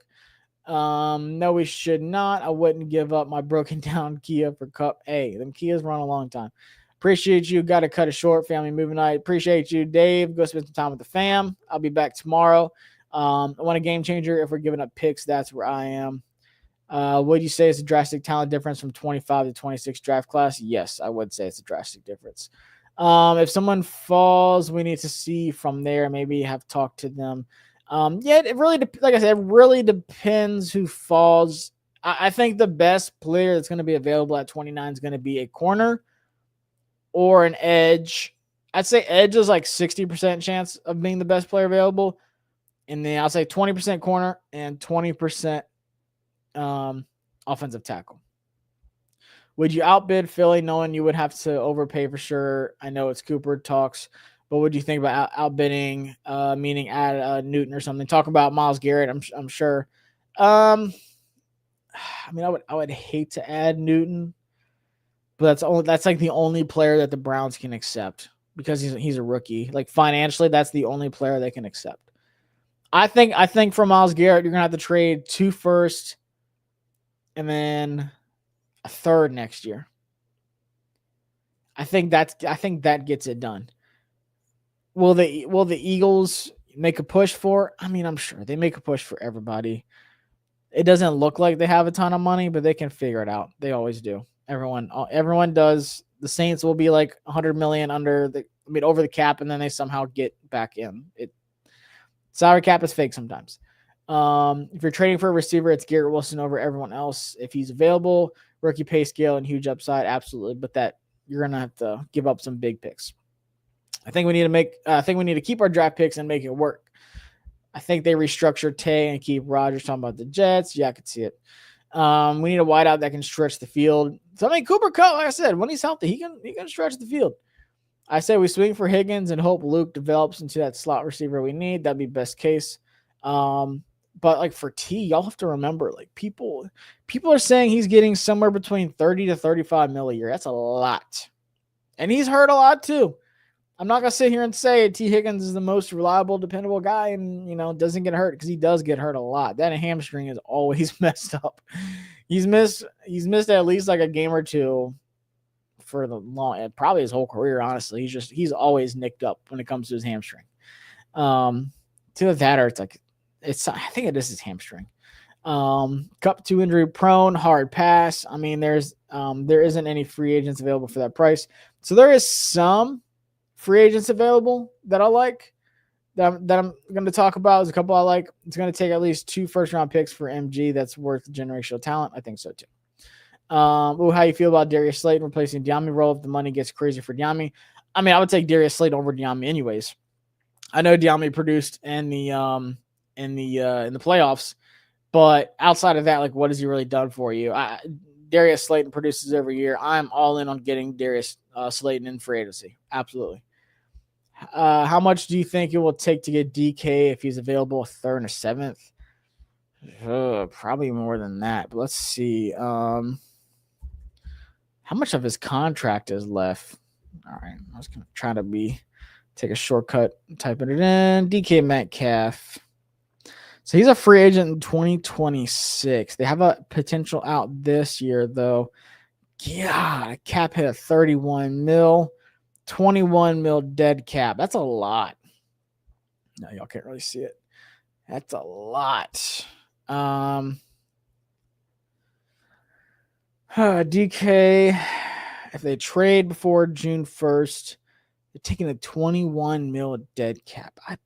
No, we should not. I wouldn't give up my broken down Kia for Kupp. Hey, them Kias run a long time. Appreciate you. Got to cut it short. Family movie night. Appreciate you, Dave. Go spend some time with the fam. I'll be back tomorrow. I want a game changer. If we're giving up picks, that's where I am. Would you say it's a drastic talent difference from 25 to 26 draft class? Yes, I would say it's a drastic difference. If someone falls, we need to see from there. Maybe have talked to them. Yeah, it really, like I said, it really depends who falls. I think the best player that's going to be available at 29 is going to be a corner or an edge. I'd say edge is 60% chance of being the best player available. And then I'll say 20% corner and 20% offensive tackle. Would you outbid Philly knowing you would have to overpay for sure? I know it's Cooper talks, but what do you think about outbidding, meaning add Newton or something? Talk about Myles Garrett, I'm sure. I would hate to add Newton, but that's the only player that the Browns can accept because he's a rookie. Financially, that's the only player they can accept. I think for Myles Garrett, you're gonna have to trade 2 firsts and then a 3rd next year. I think that gets it done. Will the Eagles make a push for? I'm sure they make a push for everybody. It doesn't look like they have a ton of money, but they can figure it out. They always do. Everyone does. The Saints will be $100 million over the cap, and then they somehow get back in. Salary cap is fake sometimes. If you're trading for a receiver, it's Garrett Wilson over everyone else. If he's available, rookie pay scale and huge upside, absolutely. But that you're gonna have to give up some big picks. I think we need to keep our draft picks and make it work. I think they restructure Tay and keep Rodgers. Talking about the Jets. Yeah, I could see it. We need a wideout that can stretch the field. So Cooper Kupp, like I said, when he's healthy, he can stretch the field. I say we swing for Higgins and hope Luke develops into that slot receiver we need. That'd be best case. But for T, y'all have to remember, people are saying he's getting somewhere between 30 to 35 mil a year. That's a lot. And he's hurt a lot too. I'm not going to sit here and say T. Higgins is the most reliable, dependable guy and, doesn't get hurt because he does get hurt a lot. That hamstring is always messed up. He's missed at least a game or two for probably his whole career, honestly. He's always nicked up when it comes to his hamstring. To that, or I think it is his hamstring. Kupp 2 injury prone, hard pass. There isn't any free agents available for that price. So there is some free agents available that I like that I'm going to talk about. There's a couple I like. It's going to take at least 2 first-round picks for MG. That's worth generational talent. I think so too. How you feel about Darius Slayton replacing Diami role if the money gets crazy for Diami? I mean, I would take Darius Slayton over Diami anyways. I know Diami produced in the playoffs, but outside of that, like, what has he really done for you? Darius Slayton produces every year. I'm all in on getting Darius Slayton in free agency. Absolutely. How much do you think it will take to get DK if he's available a third and a seventh? Probably more than that. But let's see. How much of his contract is left? All right. I was going to try to take a shortcut, typing it in. DK Metcalf. So he's a free agent in 2026. They have a potential out this year, though. Yeah, cap hit at 31 mil, 21 mil dead cap. That's a lot. No, y'all can't really see it. That's a lot. DK, if they trade before June 1st, they're taking a 21 mil dead cap. God.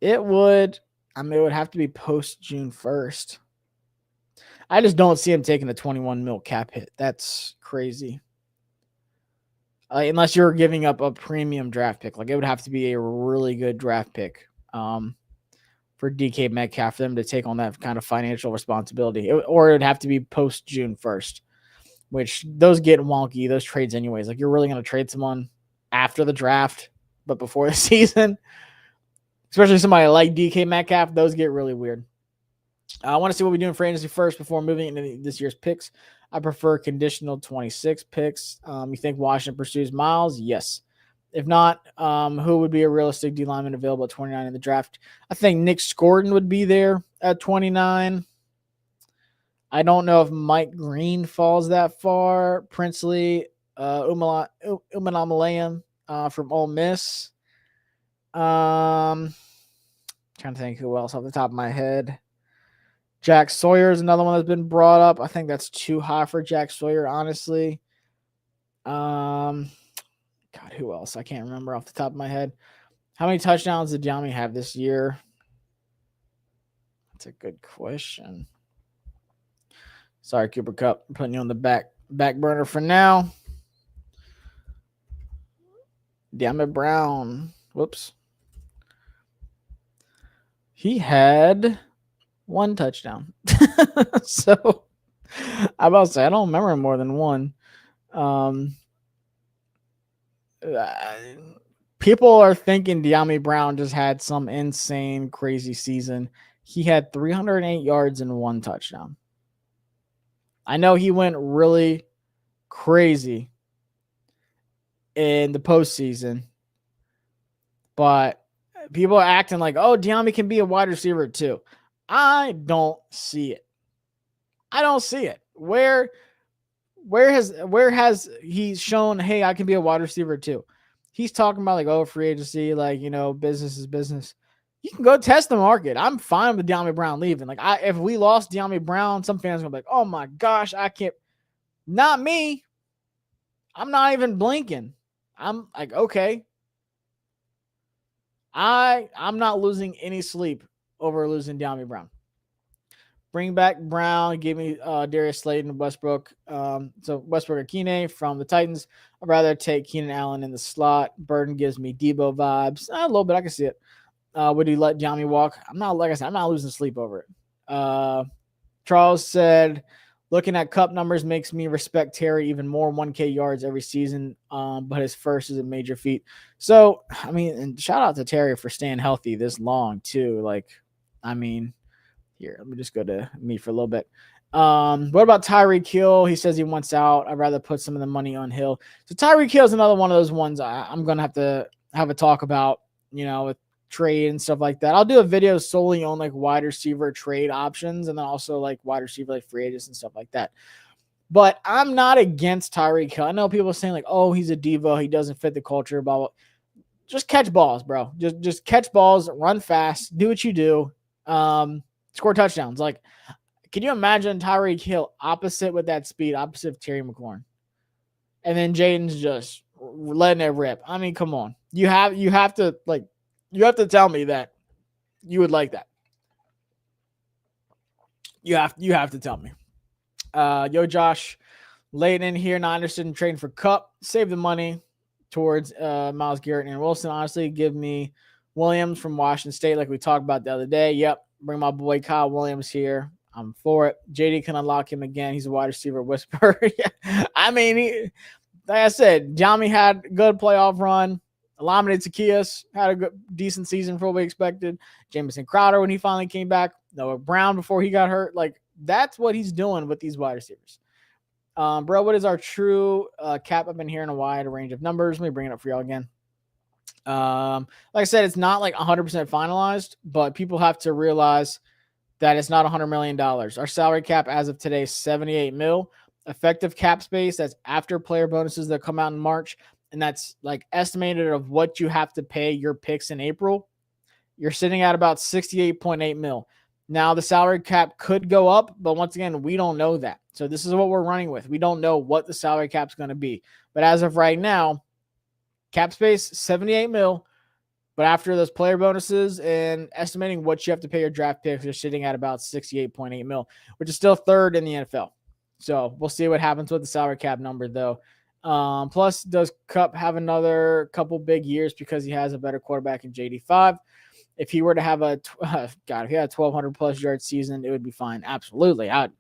It would have to be post June 1st. I just don't see him taking the 21 mil cap hit. That's crazy. Unless you're giving up a premium draft pick. Like, it would have to be a really good draft pick for DK Metcalf for them to take on that kind of financial responsibility. Or it would have to be post June 1st, which those get wonky, those trades anyways. Like, you're really going to trade someone after the draft, but before the season, especially somebody like DK Metcalf, those get really weird. I want to see what we do in free agency first before moving into this year's picks. I prefer conditional 26 picks. You think Washington pursues Miles? Yes. If not, who would be a realistic D lineman available at 29 in the draft? I think Nick Scordon would be there at 29. I don't know if Mike Green falls that far. Princely, Umanamalean from Ole Miss. Trying to think who else off the top of my head. Jack Sawyer is another one that's been brought up. I think that's too high for Jack Sawyer, honestly. God, who else? I can't remember off the top of my head. How many touchdowns did Diami have this year? That's a good question. Sorry, Cooper Kupp. I'm putting you on the back burner for now. Diami Brown. Whoops. He had 1 touchdown. So I about to say I don't remember more than 1. People are thinking Diami Brown just had some insane, crazy season. He had 308 yards and 1 touchdown. I know he went really crazy in the postseason, but people are acting like, oh, Diami can be a wide receiver too. I don't see it. Where has he shown, hey, I can be a wide receiver too? He's talking about like, oh, free agency, like, business is business. You can go test the market. I'm fine with Diami Brown leaving. Like, if we lost Diami Brown, some fans are gonna be like, oh my gosh, I can't. Not me. I'm not even blinking. I'm like, okay. I'm not losing any sleep over losing Diami Brown. Bring back Brown. Give me Darius Slayton, Westbrook. So Westbrook or Keenan from the Titans. I'd rather take Keenan Allen in the slot. Burden gives me Debo vibes. A little bit. I can see it. Would he let Diami walk? I'm not losing sleep over it. Charles said, looking at Kupp numbers makes me respect Terry even more. 1K yards every season. But his first is a major feat. So, I mean, and shout out to Terry for staying healthy this long too. Like, I mean, here, let me just go to me for a little bit. What about Tyreek Hill? He says he wants out. I'd rather put some of the money on Hill. So Tyreek Hill is another one of those ones I'm going to have to have a talk about, with trade and stuff like that. I'll do a video solely on like wide receiver trade options and then also like wide receiver like free agents and stuff like that. But I'm not against Tyreek Hill. I know people are saying like, oh, he's a diva. He doesn't fit the culture. Blah, blah. Just catch balls, bro. Just catch balls, run fast, do what you do. Score touchdowns. Like, can you imagine Tyreek Hill opposite with that speed, opposite of Terry McLaurin? And then Jaden's just letting it rip. I mean, come on. You have to tell me that you would like that. You have to tell me. Yo, Josh, Late in here, not interested in trading for Kupp. Save the money towards Myles Garrett and Wilson. Honestly, give me Williams from Washington State, like we talked about the other day. Yep, bring my boy Kyle Williams here. I'm for it. JD can unlock him again. He's a wide receiver whisperer. I mean, like I said, Jami had a good playoff run. Alameda Zacchaeus had a good, decent season for what we expected. Jamison Crowder when he finally came back. Noah Brown before he got hurt. Like, that's what he's doing with these wide receivers. Bro, what is our true cap? I've been hearing a wide range of numbers. Let me bring it up for y'all again. Like I said, it's not like 100% finalized, but people have to realize that it's not $100 million. Our salary cap as of today is 78 mil. Effective cap space, that's after player bonuses that come out in March. And that's like estimated of what you have to pay your picks in April. You're sitting at about 68.8 mil. Now the salary cap could go up, but once again, we don't know that. So this is what we're running with. We don't know what the salary cap's going to be. But as of right now, cap space, 78 mil. But after those player bonuses and estimating what you have to pay your draft picks, you're sitting at about 68.8 mil, which is still third in the NFL. So we'll see what happens with the salary cap number, though. Plus, does Kupp have another couple big years because he has a better quarterback in JD5? If he were to have if he had a 1,200 plus yard season, it would be fine. Absolutely. I'd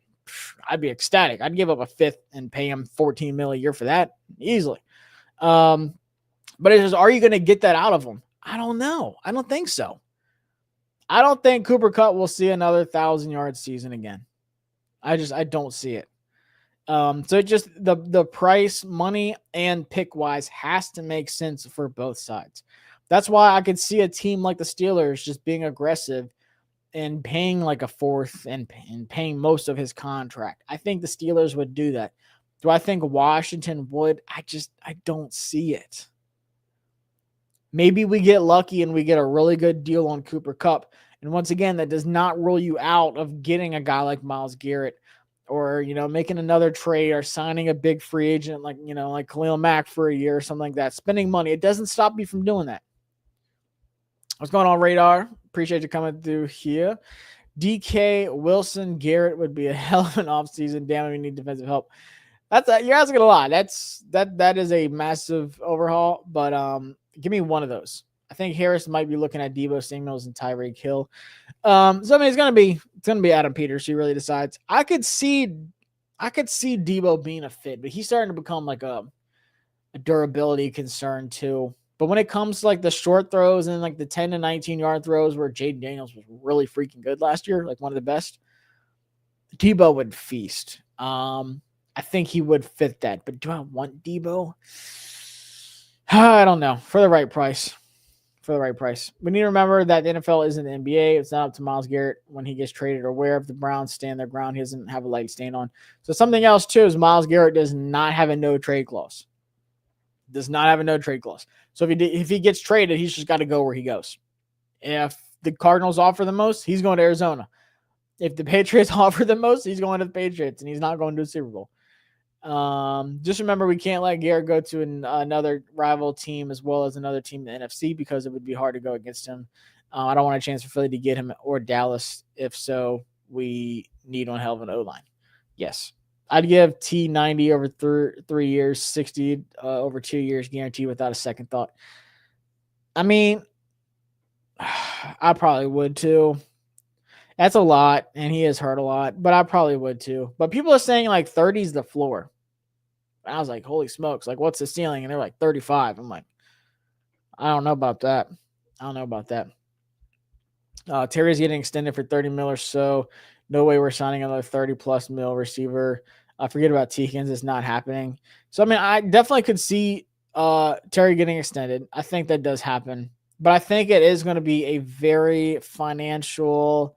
be ecstatic. I'd give up a fifth and pay him 14 mil a year for that easily. But it's just, are you going to get that out of him? I don't know. I don't think so. I don't think Cooper Kupp will see another 1,000-yard season again. I don't see it. So it just the price, money, and pick wise has to make sense for both sides. That's why I could see a team like the Steelers just being aggressive and paying like a fourth and paying most of his contract. I think the Steelers would do that. Do I think Washington would? I don't see it. Maybe we get lucky and we get a really good deal on Cooper Kupp. And once again, that does not rule you out of getting a guy like Myles Garrett or, making another trade or signing a big free agent like Khalil Mack for a year or something like that. Spending money. It doesn't stop you from doing that. What's going on, Radar? Appreciate you coming through here. DK, Wilson, Garrett would be a hell of an offseason. Damn, we need defensive help. You're asking a lot. That is a massive overhaul, but give me one of those. I think Harris might be looking at Deebo Samuels and Tyreek Hill. So I mean, it's gonna be Adam Peters. He really decides. I could see Deebo being a fit, but he's starting to become like a durability concern too. But when it comes to like the short throws and like the 10 to 19 yard throws where Jaden Daniels was really freaking good last year, like one of the best, Deebo would feast. I think he would fit that. But do I want Deebo? I don't know. For the right price. We need to remember that the NFL isn't the NBA. It's not up to Myles Garrett when he gets traded or where. If the Browns stand their ground, he doesn't have a leg stain on. So something else too is Myles Garrett does not have a no trade clause. So if he gets traded, he's just got to go where he goes. If the Cardinals offer the most, he's going to Arizona. If the Patriots offer the most, he's going to the Patriots, and he's not going to a Super Bowl. Just remember, we can't let Garrett go to another rival team as well as another team in the NFC because it would be hard to go against him. I don't want a chance for Philly to get him or Dallas. If so, we need one hell of an O-line. Yes. I'd give T 90 over 3 years, 60 over 2 years, guaranteed without a second thought. I mean, I probably would too. That's a lot, and he has hurt a lot, but I probably would too. But people are saying like 30 is the floor. And I was like, holy smokes, like what's the ceiling? And they're like 35. I'm like, I don't know about that. Terry's getting extended for 30 mil or so. No way we're signing another 30 plus mil receiver. Forget about Teekins. It's not happening. So, I mean, I definitely could see Terry getting extended. I think that does happen. But I think it is going to be a very financial,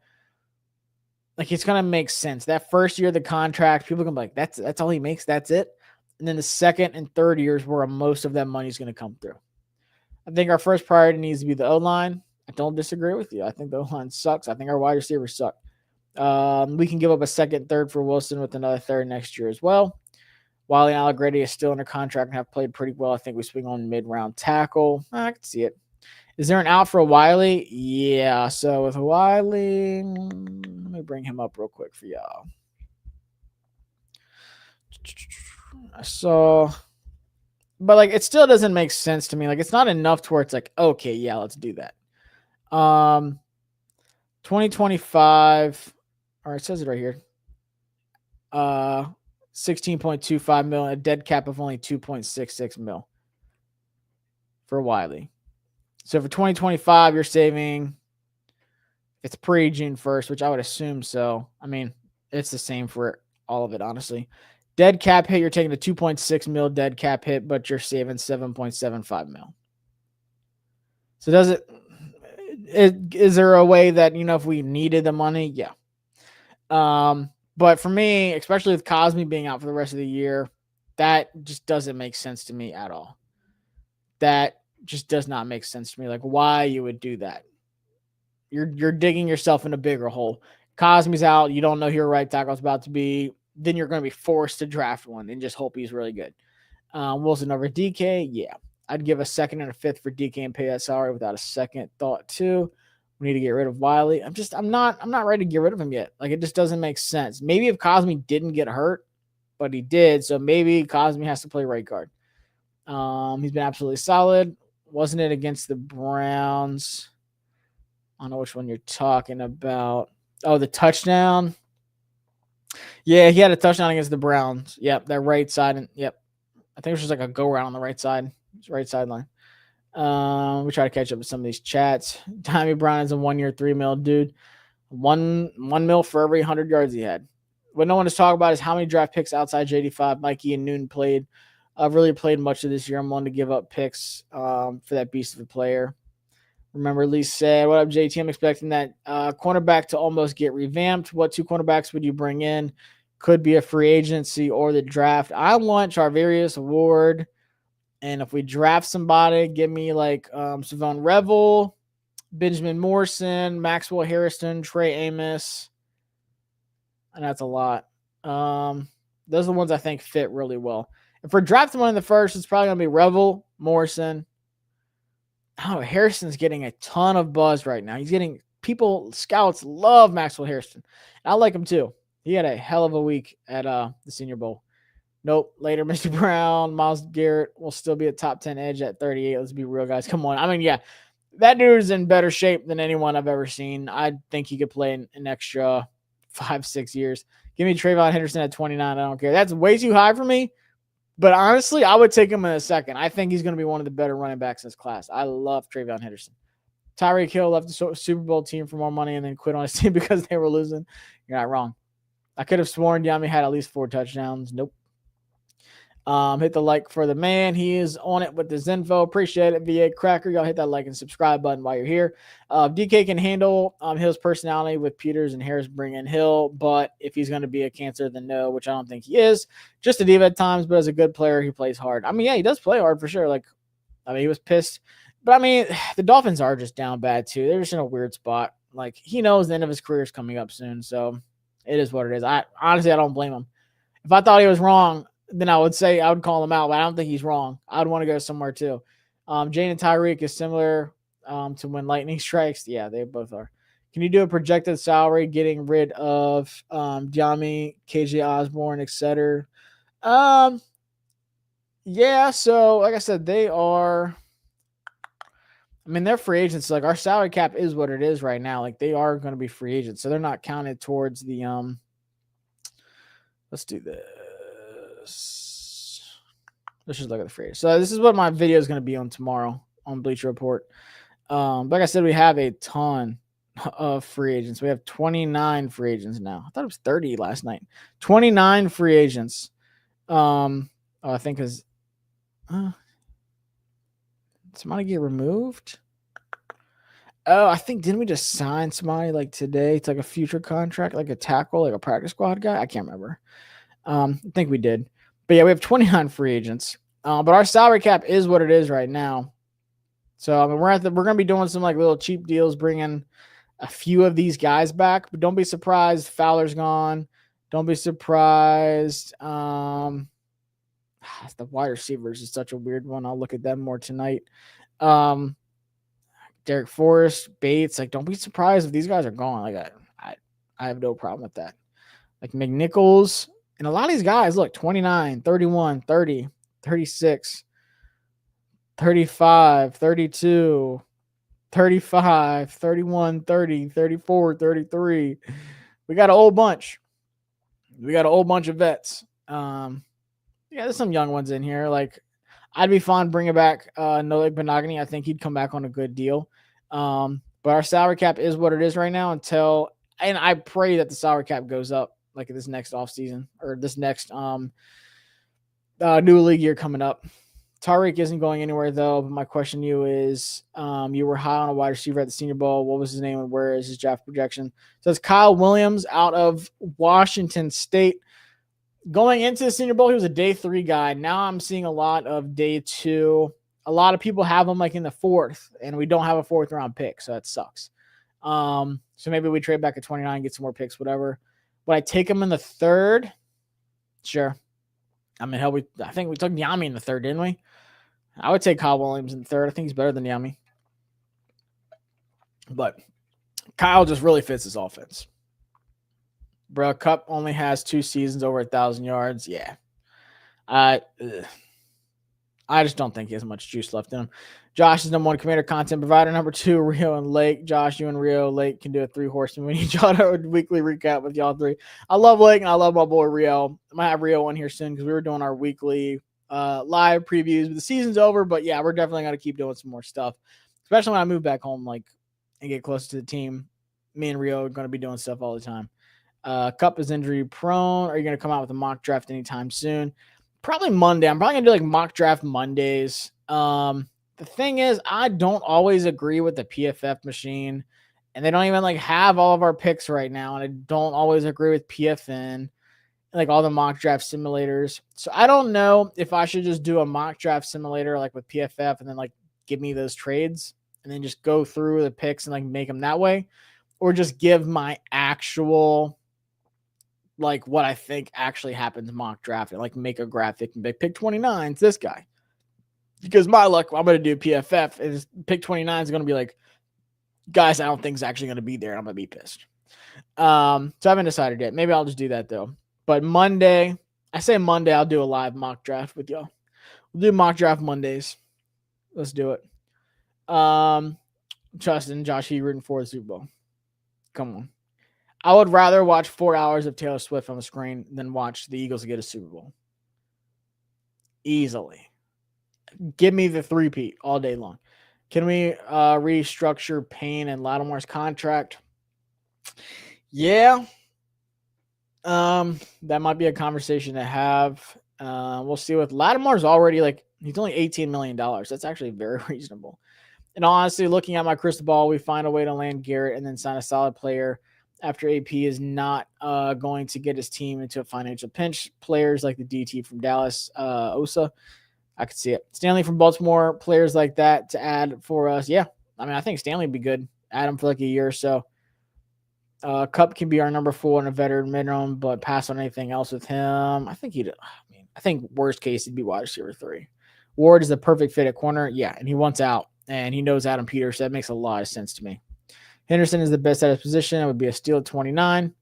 like it's going to make sense. That first year of the contract, people can be like, that's all he makes. That's it. And then the second and third years where most of that money is going to come through. I think our first priority needs to be the O-line. I don't disagree with you. I think the O-line sucks. I think our wide receivers suck. We can give up a second, third for Wilson with another third next year as well. Wiley and Allegretti is still under contract and have played pretty well. I think we swing on mid-round tackle. I can see it. Is there an out for Wiley? Yeah. So with Wiley, let me bring him up real quick for y'all. So, but like, it still doesn't make sense to me. Like, it's not enough to where it's like, okay, yeah, let's do that. 2025. All right, it says it right here. 16.25 mil, a dead cap of only 2.66 mil for Wiley. So for 2025, you're saving. It's pre June 1st, which I would assume so. I mean, it's the same for all of it, honestly. Dead cap hit, you're taking a 2.6 mil dead cap hit, but you're saving 7.75 mil. So is there a way that, if we needed the money? Yeah. But for me, especially with Cosme being out for the rest of the year, that just doesn't make sense to me at all. That just does not make sense to me. Like, why you would do that? You're digging yourself in a bigger hole. Cosme's out. You don't know who your right tackle is about to be. Then you're going to be forced to draft one and just hope he's really good. Wilson over DK, yeah. I'd give a second and a fifth for DK and pay that salary without a second thought too. We need to get rid of Wiley. I'm not ready to get rid of him yet. Like, it just doesn't make sense. Maybe if Cosme didn't get hurt, but he did, so maybe Cosme has to play right guard. He's been absolutely solid. Wasn't it against the Browns? I don't know which one you're talking about. Oh, the touchdown. Yeah, he had a touchdown against the Browns. Yep, that right side. And yep, I think it was just like a go around on the right side, right sideline. We try to catch up with some of these chats. Tommy Brown is a 1 year, 3 mil dude. One mil for every 100 yards he had. What no one is talking about is how many draft picks outside JD5 Mikey and Noon played. Really played much of this year. I'm willing to give up picks for that beast of a player. Remember, Lee said, "What up, JT? I'm expecting that cornerback to almost get revamped. What two cornerbacks would you bring in? Could be a free agency or the draft. I want Charvarius Ward, and if we draft somebody, give me like Savon Revel, Benjamin Morrison, Maxwell Harrison, Trey Amos, and that's a lot. Those are the ones I think fit really well. If we're drafting one in the first, it's probably gonna be Revel, Morrison." Oh, Harrison's getting a ton of buzz right now. He's getting scouts love Maxwell Harrison. I like him too. He had a hell of a week at the Senior Bowl. Nope. Later, Mr. Brown, Myles Garrett will still be a top 10 edge at 38. Let's be real, guys. Come on. I mean, yeah, that dude is in better shape than anyone I've ever seen. I think he could play an extra 5-6 years. Give me Trayvon Henderson at 29. I don't care. That's way too high for me. But honestly, I would take him in a second. I think he's going to be one of the better running backs in this class. I love Trayvon Henderson. Tyreek Hill left the Super Bowl team for more money and then quit on his team because they were losing. You're not wrong. I could have sworn Yami had at least 4 touchdowns. Nope. Hit the like for the man. He is on it with this info. Appreciate it. VA Cracker. Y'all hit that like and subscribe button while you're here. DK can handle Hill's personality with Peters and Harris bring in Hill, but if he's going to be a cancer, then no, which I don't think he is. Just a diva at times, but as a good player, he plays hard. I mean, yeah, he does play hard for sure. He was pissed. But I mean, the Dolphins are just down bad too. They're just in a weird spot. Like, he knows the end of his career is coming up soon, so it is what it is. I don't blame him. If I thought he was wrong, then I would call him out, but I don't think he's wrong. I'd want to go somewhere too. Jane and Tyreek is similar to when lightning strikes. Yeah, they both are. Can you do a projected salary getting rid of Diami, KJ Osborne, etc.? Yeah, so like I said, they are. I mean, they're free agents. Like, our salary cap is what it is right now. Like, they are going to be free agents, so they're not counted towards the Let's do this. Let's just look at the free agents. So this is what my video is going to be on tomorrow on Bleacher Report. Like I said, we have a ton of free agents. We have 29 free agents now. I thought it was 30 last night. 29 free agents. I think is somebody get removed? Oh, I think didn't we just sign somebody like today? It's like a future contract, like a tackle, like a practice squad guy. I can't remember. I think we did. But yeah, we have 29 free agents. But our salary cap is what it is right now. So I mean, we're going to be doing some like little cheap deals, bringing a few of these guys back. But don't be surprised Fowler's gone. Don't be surprised. The wide receivers is such a weird one. I'll look at them more tonight. Derek Forrest, Bates. Like, don't be surprised if these guys are gone. Like, I have no problem with that. Like McNichols. And a lot of these guys, look, 29, 31, 30, 36, 35, 32, 35, 31, 30, 34, 33. We got an old bunch. We got a whole bunch of vets. Yeah, there's some young ones in here. Like, I'd be fine bringing back Nolik Benogany. I think he'd come back on a good deal. But our salary cap is what it is right now until, and I pray that the salary cap goes up like this next offseason or this next new league year coming up. Tariq isn't going anywhere though. But my question to you is, you were high on a wide receiver at the Senior Bowl. What was his name and where is his draft projection? So it's Kyle Williams out of Washington State. Going into the Senior Bowl, he was a day 3 guy. Now I'm seeing a lot of day 2. A lot of people have him like in the 4th, and we don't have a 4th round pick, so that sucks. So maybe we trade back at 29, get some more picks, whatever. Would I take him in the 3rd? Sure. I mean, hell, I think we took Yami in the 3rd, didn't we? I would take Kyle Williams in the 3rd. I think he's better than Yami. But Kyle just really fits his offense. Bro, Kupp only has 2 seasons over 1,000 yards. Yeah. I just don't think he has much juice left in him. Josh is number 1 commander content provider. Number 2, Rio and Lake. Josh, you and Rio, Lake can do a 3 horseman. We need y'all to weekly recap with y'all 3. I love Lake and I love my boy Rio. I might have Rio on here soon because we were doing our weekly live previews. The season's over, but yeah, we're definitely going to keep doing some more stuff, especially when I move back home and get closer to the team. Me and Rio are going to be doing stuff all the time. Kupp is injury prone. Are you going to come out with a mock draft anytime soon? Probably Monday. I'm probably going to do mock draft Mondays. The thing is, I don't always agree with the PFF machine, and they don't even have all of our picks right now. And I don't always agree with PFN, all the mock draft simulators. So I don't know if I should just do a mock draft simulator with PFF and then give me those trades and then just go through the picks and make them that way, or just give my actual what I think actually happens mock draft and make a graphic and pick 29 is this guy. Because my luck, I'm going to do PFF and pick 29 is going to be guys I don't think is actually going to be there. And I'm going to be pissed. So I haven't decided yet. Maybe I'll just do that though. But Monday, I'll do a live mock draft with y'all. We'll do mock draft Mondays. Let's do it. Justin, Josh, he rooting for the Super Bowl. Come on. I would rather watch 4 hours of Taylor Swift on the screen than watch the Eagles get a Super Bowl. Easily. Give me the 3-peat all day long. Can we restructure Payne and Lattimore's contract? Yeah. That might be a conversation to have. We'll see. With Lattimore's already he's only $18 million. That's actually very reasonable. And honestly, looking at my crystal ball, we find a way to land Garrett and then sign a solid player after AP is not going to get his team into a financial pinch. Players like the DT from Dallas, Osa, I could see it. Stanley from Baltimore, players like that to add for us. Yeah, I mean, I think Stanley would be good. Add him for a year or so. Kupp can be our number 4 and a veteran minimum, but pass on anything else with him. I think worst case he'd be wide receiver 3. Ward is the perfect fit at corner. Yeah, and he wants out, and he knows Adam Peters, so that makes a lot of sense to me. Henderson is the best at his position. It would be a steal at 29.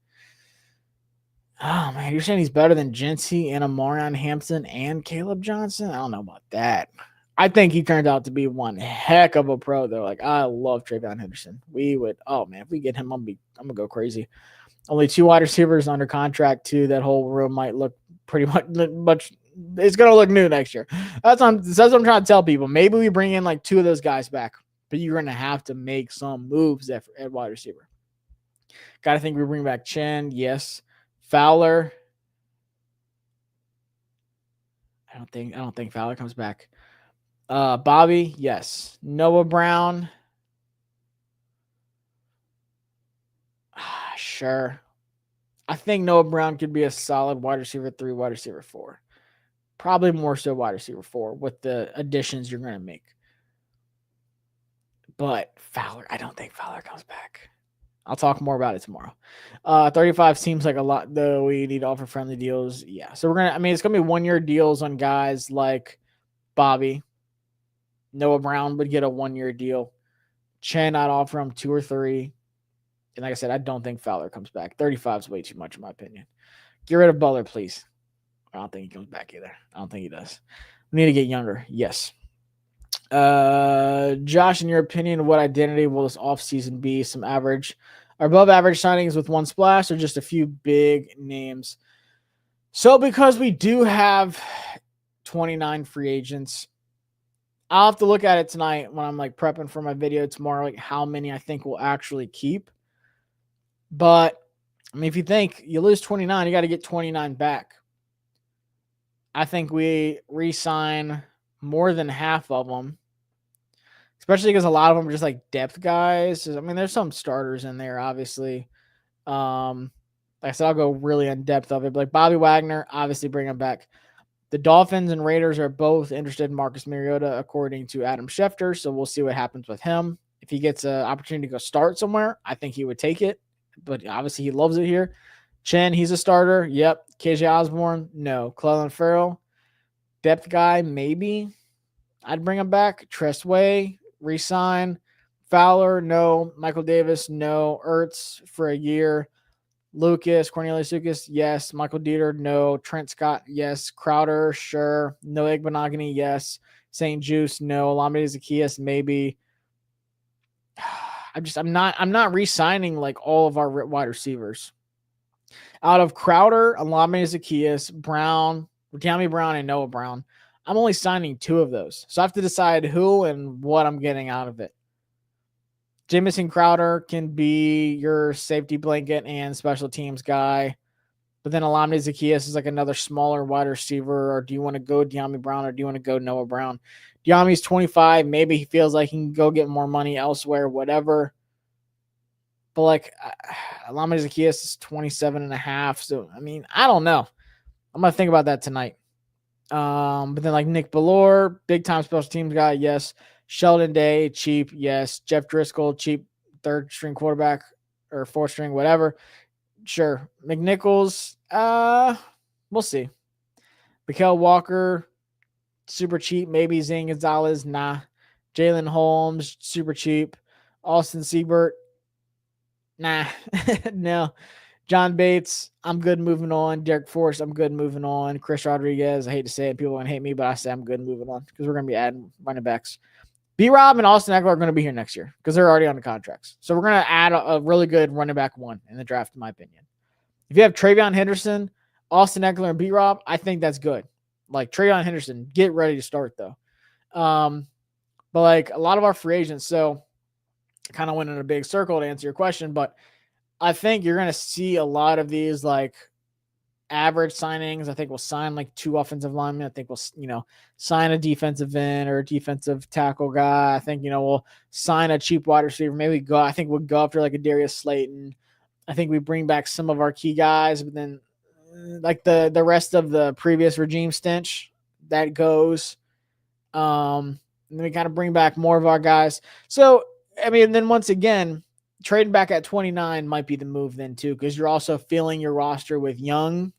Oh, man, you're saying he's better than Jency and Amarion Hampton and Caleb Johnson? I don't know about that. I think he turned out to be one heck of a pro, though. I love Travion Henderson. If we get him, I'm going to go crazy. Only 2 wide receivers under contract, too. That whole room might look pretty much it's going to look new next year. That's what I'm trying to tell people. Maybe we bring in 2 of those guys back, but you're going to have to make some moves at wide receiver. Got to think we bring back Chen. Yes. Fowler. I don't think Fowler comes back. Bobby. Yes. Noah Brown. Sure. I think Noah Brown could be a solid wide receiver 3, wide receiver 4. Probably more so wide receiver 4 with the additions you're going to make. But Fowler, I don't think Fowler comes back. I'll talk more about it tomorrow. 35 seems like a lot, though. We need to offer friendly deals. Yeah. So it's going to be 1-year deals on guys like Bobby. Noah Brown would get a 1-year deal. Chen, I'd offer him 2 or 3. And like I said, I don't think Fowler comes back. 35 is way too much in my opinion. Get rid of Butler, please. I don't think he comes back either. I don't think he does. We need to get younger. Yes. Josh, in your opinion, what identity will this offseason be? Some average or above average signings with one splash, or just a few big names? So, because we do have 29 free agents, I'll have to look at it tonight when I'm like prepping for my video tomorrow, like how many I think we'll actually keep. But I mean, if you think you lose 29, you got to get 29 back. I think we re-sign more than half of them, especially because a lot of them are just like depth guys. I mean, there's some starters in there, obviously. Like I said, I'll go really in depth of it. But like Bobby Wagner, obviously bring him back. The Dolphins and Raiders are both interested in Marcus Mariota, according to Adam Schefter. So we'll see what happens with him. If he gets an opportunity to go start somewhere, I think he would take it. But obviously he loves it here. Chen, he's a starter. Yep. KJ Osborne, no. Clelin Ferrell, depth guy, maybe. I'd bring him back. Tressway, resign. Fowler, no. Michael Davis, no. Ertz for a year. Lucas, Cornelius Lucas, yes. Michael Dieter, no. Trent Scott, yes. Crowder, sure. No Igbenogany, yes. St. Juice, no. Olamide Zaccheaus, maybe. I'm not re-signing like all of our wide receivers. Out of Crowder, Olamide Zaccheaus, Brown, Tammy Brown, and Noah Brown, I'm only signing 2 of those. So I have to decide who and what I'm getting out of it. Jamison Crowder can be your safety blanket and special teams guy. But then Olamide Zaccheaus is like another smaller wide receiver. Or do you want to go De'Ami Brown or do you want to go Noah Brown? De'Ami's 25. Maybe he feels like he can go get more money elsewhere, whatever. But like Olamide Zaccheaus is 27 and a half. So, I mean, I don't know. I'm going to think about that tonight. But then like Nick Bellore, big time special teams guy, yes. Sheldon Day, cheap, yes. Jeff Driscoll, cheap 3rd string quarterback or 4th string, whatever. Sure. McNichols, we'll see. Mikael Walker, super cheap. Maybe Zane Gonzalez, nah. Jalen Holmes, super cheap. Austin Siebert, nah. No. John Bates, I'm good moving on. Derek Force, I'm good moving on. Chris Rodriguez, I hate to say it. People are going to hate me, but I say I'm good moving on because we're going to be adding running backs. B-Rob and Austin Eckler are going to be here next year because they're already on the contracts. So we're going to add a really good running back 1 in the draft, in my opinion. If you have Travion Henderson, Austin Eckler, and B-Rob, I think that's good. Like Travion Henderson, get ready to start though. But like a lot of our free agents, so I kind of went in a big circle to answer your question, but I think you're going to see a lot of these like average signings. I think we'll sign like 2 offensive linemen. I think we'll, sign a defensive end or a defensive tackle guy. I think, we'll sign a cheap wide receiver. Maybe I think we'll go after like a Darius Slayton. I think we bring back some of our key guys, but then like the rest of the previous regime stench that goes. And then we kind of bring back more of our guys. So, I mean, then once again, trading back at 29 might be the move then too, because you're also filling your roster with young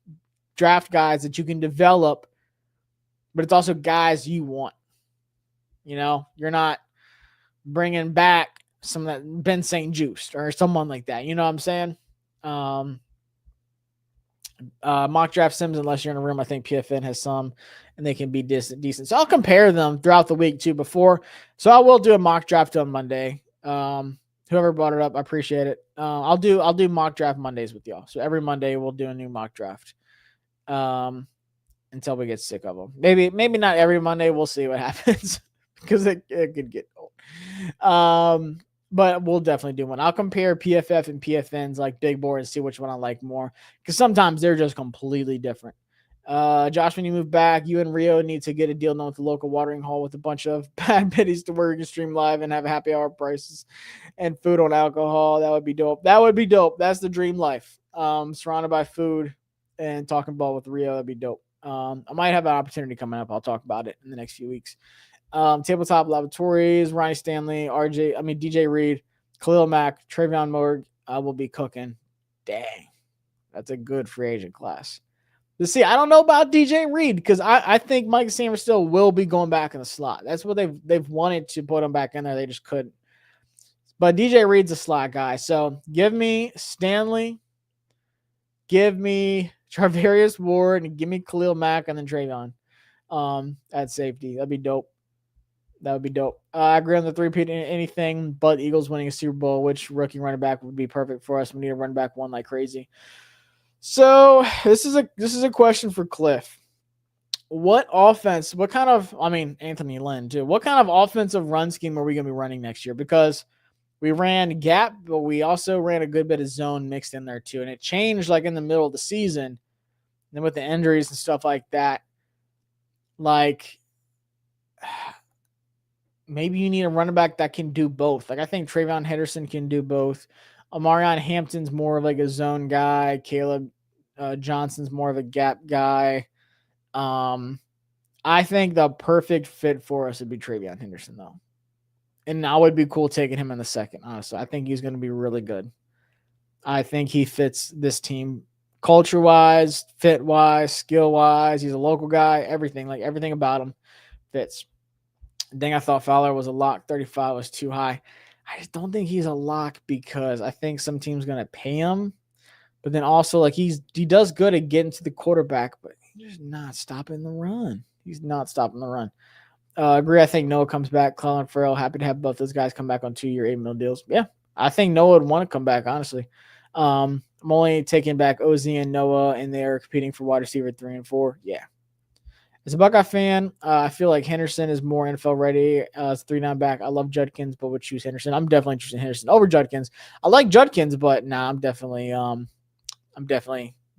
draft guys that you can develop, but it's also guys you want. You're not bringing back some of that Ben St. Just or someone like that. You know what I'm saying? Mock draft sims, unless you're in a room, I think PFN has some, and they can be decent. So I'll compare them throughout the week too before. So I will do a mock draft on Monday. Whoever brought it up, I appreciate it. I'll do mock draft Mondays with y'all. So every Monday we'll do a new mock draft. Until we get sick of them. Maybe not every Monday. We'll see what happens because it could get old. But we'll definitely do one. I'll compare PFF and PFN's like big board and see which one I like more, because sometimes they're just completely different. Josh, when you move back, you and Rio need to get a deal done with the local watering hole with a bunch of bad biddies to where you can stream live and have happy hour prices and food on alcohol. That would be dope. That's the dream life. Surrounded by food and talking ball with Rio. That'd be dope. I might have an opportunity coming up. I'll talk about it in the next few weeks. Tabletop Laboratories, Ronnie Stanley, DJ Reed, Khalil Mack, Travion Morg. I will be cooking. Dang. That's a good free agent class. Let's see. I don't know about DJ Reed because I think Mike Sanders still will be going back in the slot. That's what they've wanted to put him back in there. They just couldn't. But DJ Reed's a slot guy. So give me Stanley. Give me Charvarius Ward, and give me Khalil Mack and then Trayvon at safety. That'd be dope. That would be dope. I agree on the three-peat anything but Eagles winning a Super Bowl, which rookie running back would be perfect for us. We need a running back one like crazy. So this is a question for Cliff. What offense, Anthony Lynn too. What kind of offensive run scheme are we going to be running next year? Because we ran gap, but we also ran a good bit of zone mixed in there too. And it changed like in the middle of the season. And with the injuries and stuff like that, like maybe you need a running back that can do both. Like I think Trayvon Henderson can do both. Amarion Hampton's more of like a zone guy. Caleb Johnson's more of a gap guy. I think the perfect fit for us would be Trayvon Henderson, though. And I would be cool taking him in the second, honestly. I think he's going to be really good. I think he fits this team culture-wise, fit-wise, skill-wise. He's a local guy, everything. Like, everything about him fits. Dang, I thought Fowler was a lock. 35 was too high. I just don't think he's a lock because I think some team's going to pay him. But then also, like, he does good at getting to the quarterback, but he's just not stopping the run. He's not stopping the run. Agree. I think Noah comes back. Clelin Farrell, happy to have both those guys come back on 2-year, $8 million deals. Yeah, I think Noah would want to come back, honestly. I'm only taking back OZ and Noah, and they're competing for wide receiver 3 and 4. Yeah. As a Buckeye fan, I feel like Henderson is more NFL ready as 3-9 back. I love Judkins, but would choose Henderson. I'm definitely choosing Henderson over Judkins. I like Judkins, but I'm definitely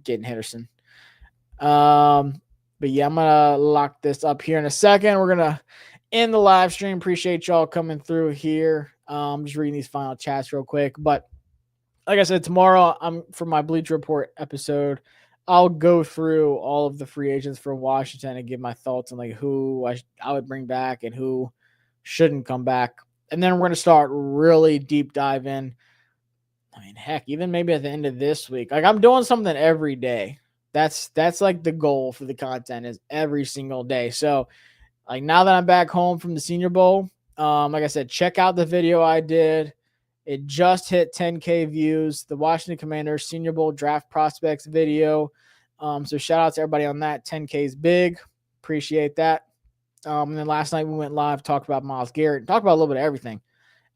getting Henderson. But yeah, I'm going to lock this up here in a second. We're going to end the live stream. Appreciate y'all coming through here. I'm just reading these final chats real quick. But like I said, tomorrow, for my Bleacher Report episode, I'll go through all of the free agents for Washington and give my thoughts on like who I would bring back and who shouldn't come back. And then we're going to start really deep dive in. I mean, heck, even maybe at the end of this week. Like I'm doing something every day. That's like the goal for the content is every single day. So like now that I'm back home from the Senior Bowl, like I said, check out the video I did. It just hit 10K views. The Washington Commanders Senior Bowl draft prospects video. So shout out to everybody on that. 10K is big. Appreciate that. And then last night we went live, talked about Myles Garrett, talked about a little bit of everything.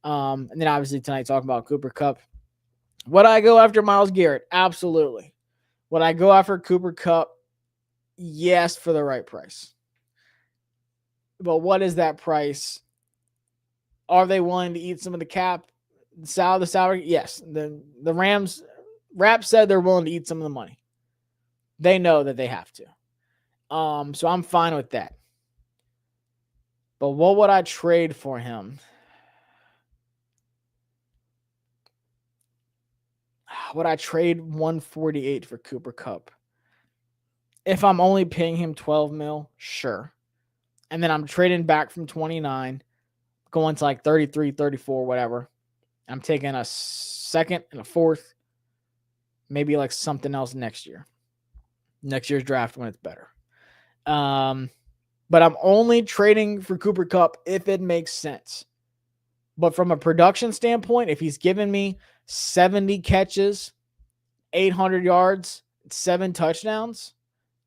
And then obviously tonight talking about Cooper Kupp. Would I go after Myles Garrett? Absolutely. Would I go after Cooper Kupp? Yes, for the right price. But what is that price? Are they willing to eat some of the cap? The salary? Yes. The Rams, Rap said they're willing to eat some of the money. They know that they have to. So I'm fine with that. But what would I trade for him? Would I trade 148 for Cooper Kupp? If I'm only paying him 12 mil, sure. And then I'm trading back from 29, going to like 33, 34, whatever. I'm taking a second and a fourth, maybe like something else next year. Next year's draft when it's better. But I'm only trading for Cooper Kupp if it makes sense. But from a production standpoint, if he's given me 70 catches, 800 yards, 7 touchdowns,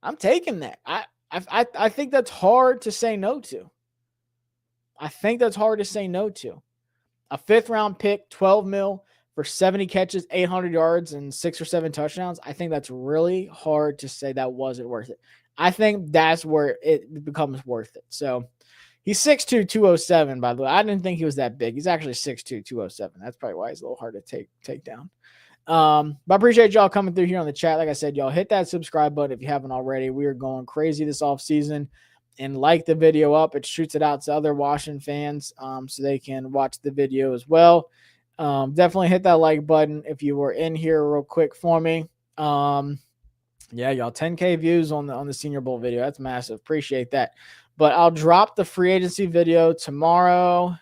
I'm taking that. I think that's hard to say no to. I think that's hard to say no to. A 5th-round pick, 12 mil for 70 catches, 800 yards, and 6 or 7 touchdowns. I think that's really hard to say that wasn't worth it. I think that's where it becomes worth it. So he's 6'2", 207, by the way. I didn't think he was that big. He's actually 6'2", 207. That's probably why he's a little hard to take down. But I appreciate y'all coming through here on the chat. Like I said, y'all hit that subscribe button if you haven't already. We are going crazy this offseason. And like the video up, it shoots it out to other Washington fans so they can watch the video as well. Definitely hit that like button if you were in here real quick for me. Yeah, y'all, 10K views on the Senior Bowl video. That's massive. Appreciate that. But I'll drop the free agency video tomorrow,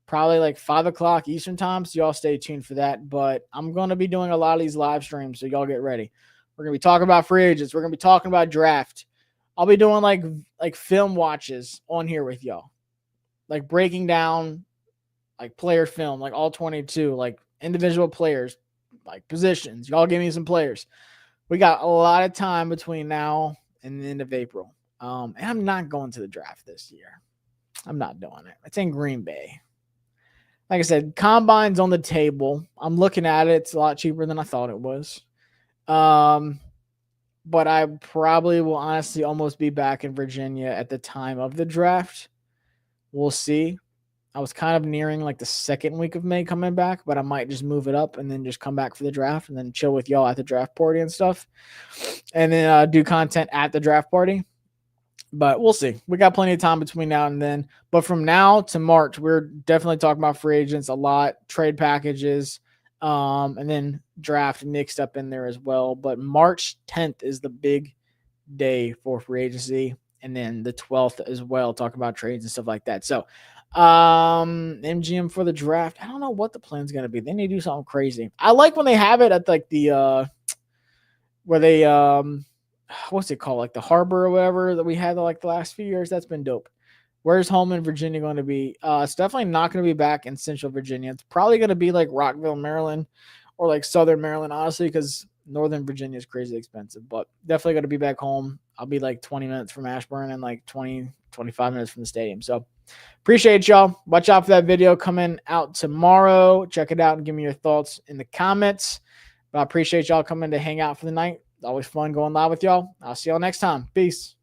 probably like 5 o'clock Eastern time. So y'all stay tuned for that. But I'm going to be doing a lot of these live streams, so y'all get ready. We're going to be talking about free agents. We're going to be talking about draft. I'll be doing like film watches on here with y'all, like breaking down like player film, like all 22, like individual players, like positions. Y'all give me some players. we got a lot of time between now and the end of April. And I'm not going to the draft this year. I'm not doing it. It's in Green Bay. Like I said, combine's on the table. I'm looking at it. It's a lot cheaper than I thought it was. But I probably will honestly almost be back in Virginia at the time of the draft. We'll see. I was kind of nearing like the second week of May coming back, but I might just move it up and then just come back for the draft and then chill with y'all at the draft party and stuff. And then do content at the draft party. But we'll see. We got plenty of time between now and then. But from now to March, we're definitely talking about free agents a lot, trade packages, and then draft mixed up in there as well. But March 10th is the big day for free agency. And then the 12th as well, talking about trades and stuff like that. So MGM for the draft. I don't know what the plan's going to be. They need to do something crazy. I like when they have it at like the where they what's it called, like the harbor or whatever that we had like the last few years. That's been dope. Where's home in Virginia going to be? It's definitely not going to be back in Central Virginia. It's probably going to be like Rockville, Maryland, or like Southern Maryland, honestly, because Northern Virginia is crazy expensive. But definitely going to be back home. I'll be like 20 minutes from Ashburn and like 25 minutes from the stadium. So appreciate y'all. Watch out for that video coming out tomorrow. Check it out and give me your thoughts in the comments. But I appreciate y'all coming to hang out for the night. Always fun going live with y'all. I'll see y'all next time. Peace.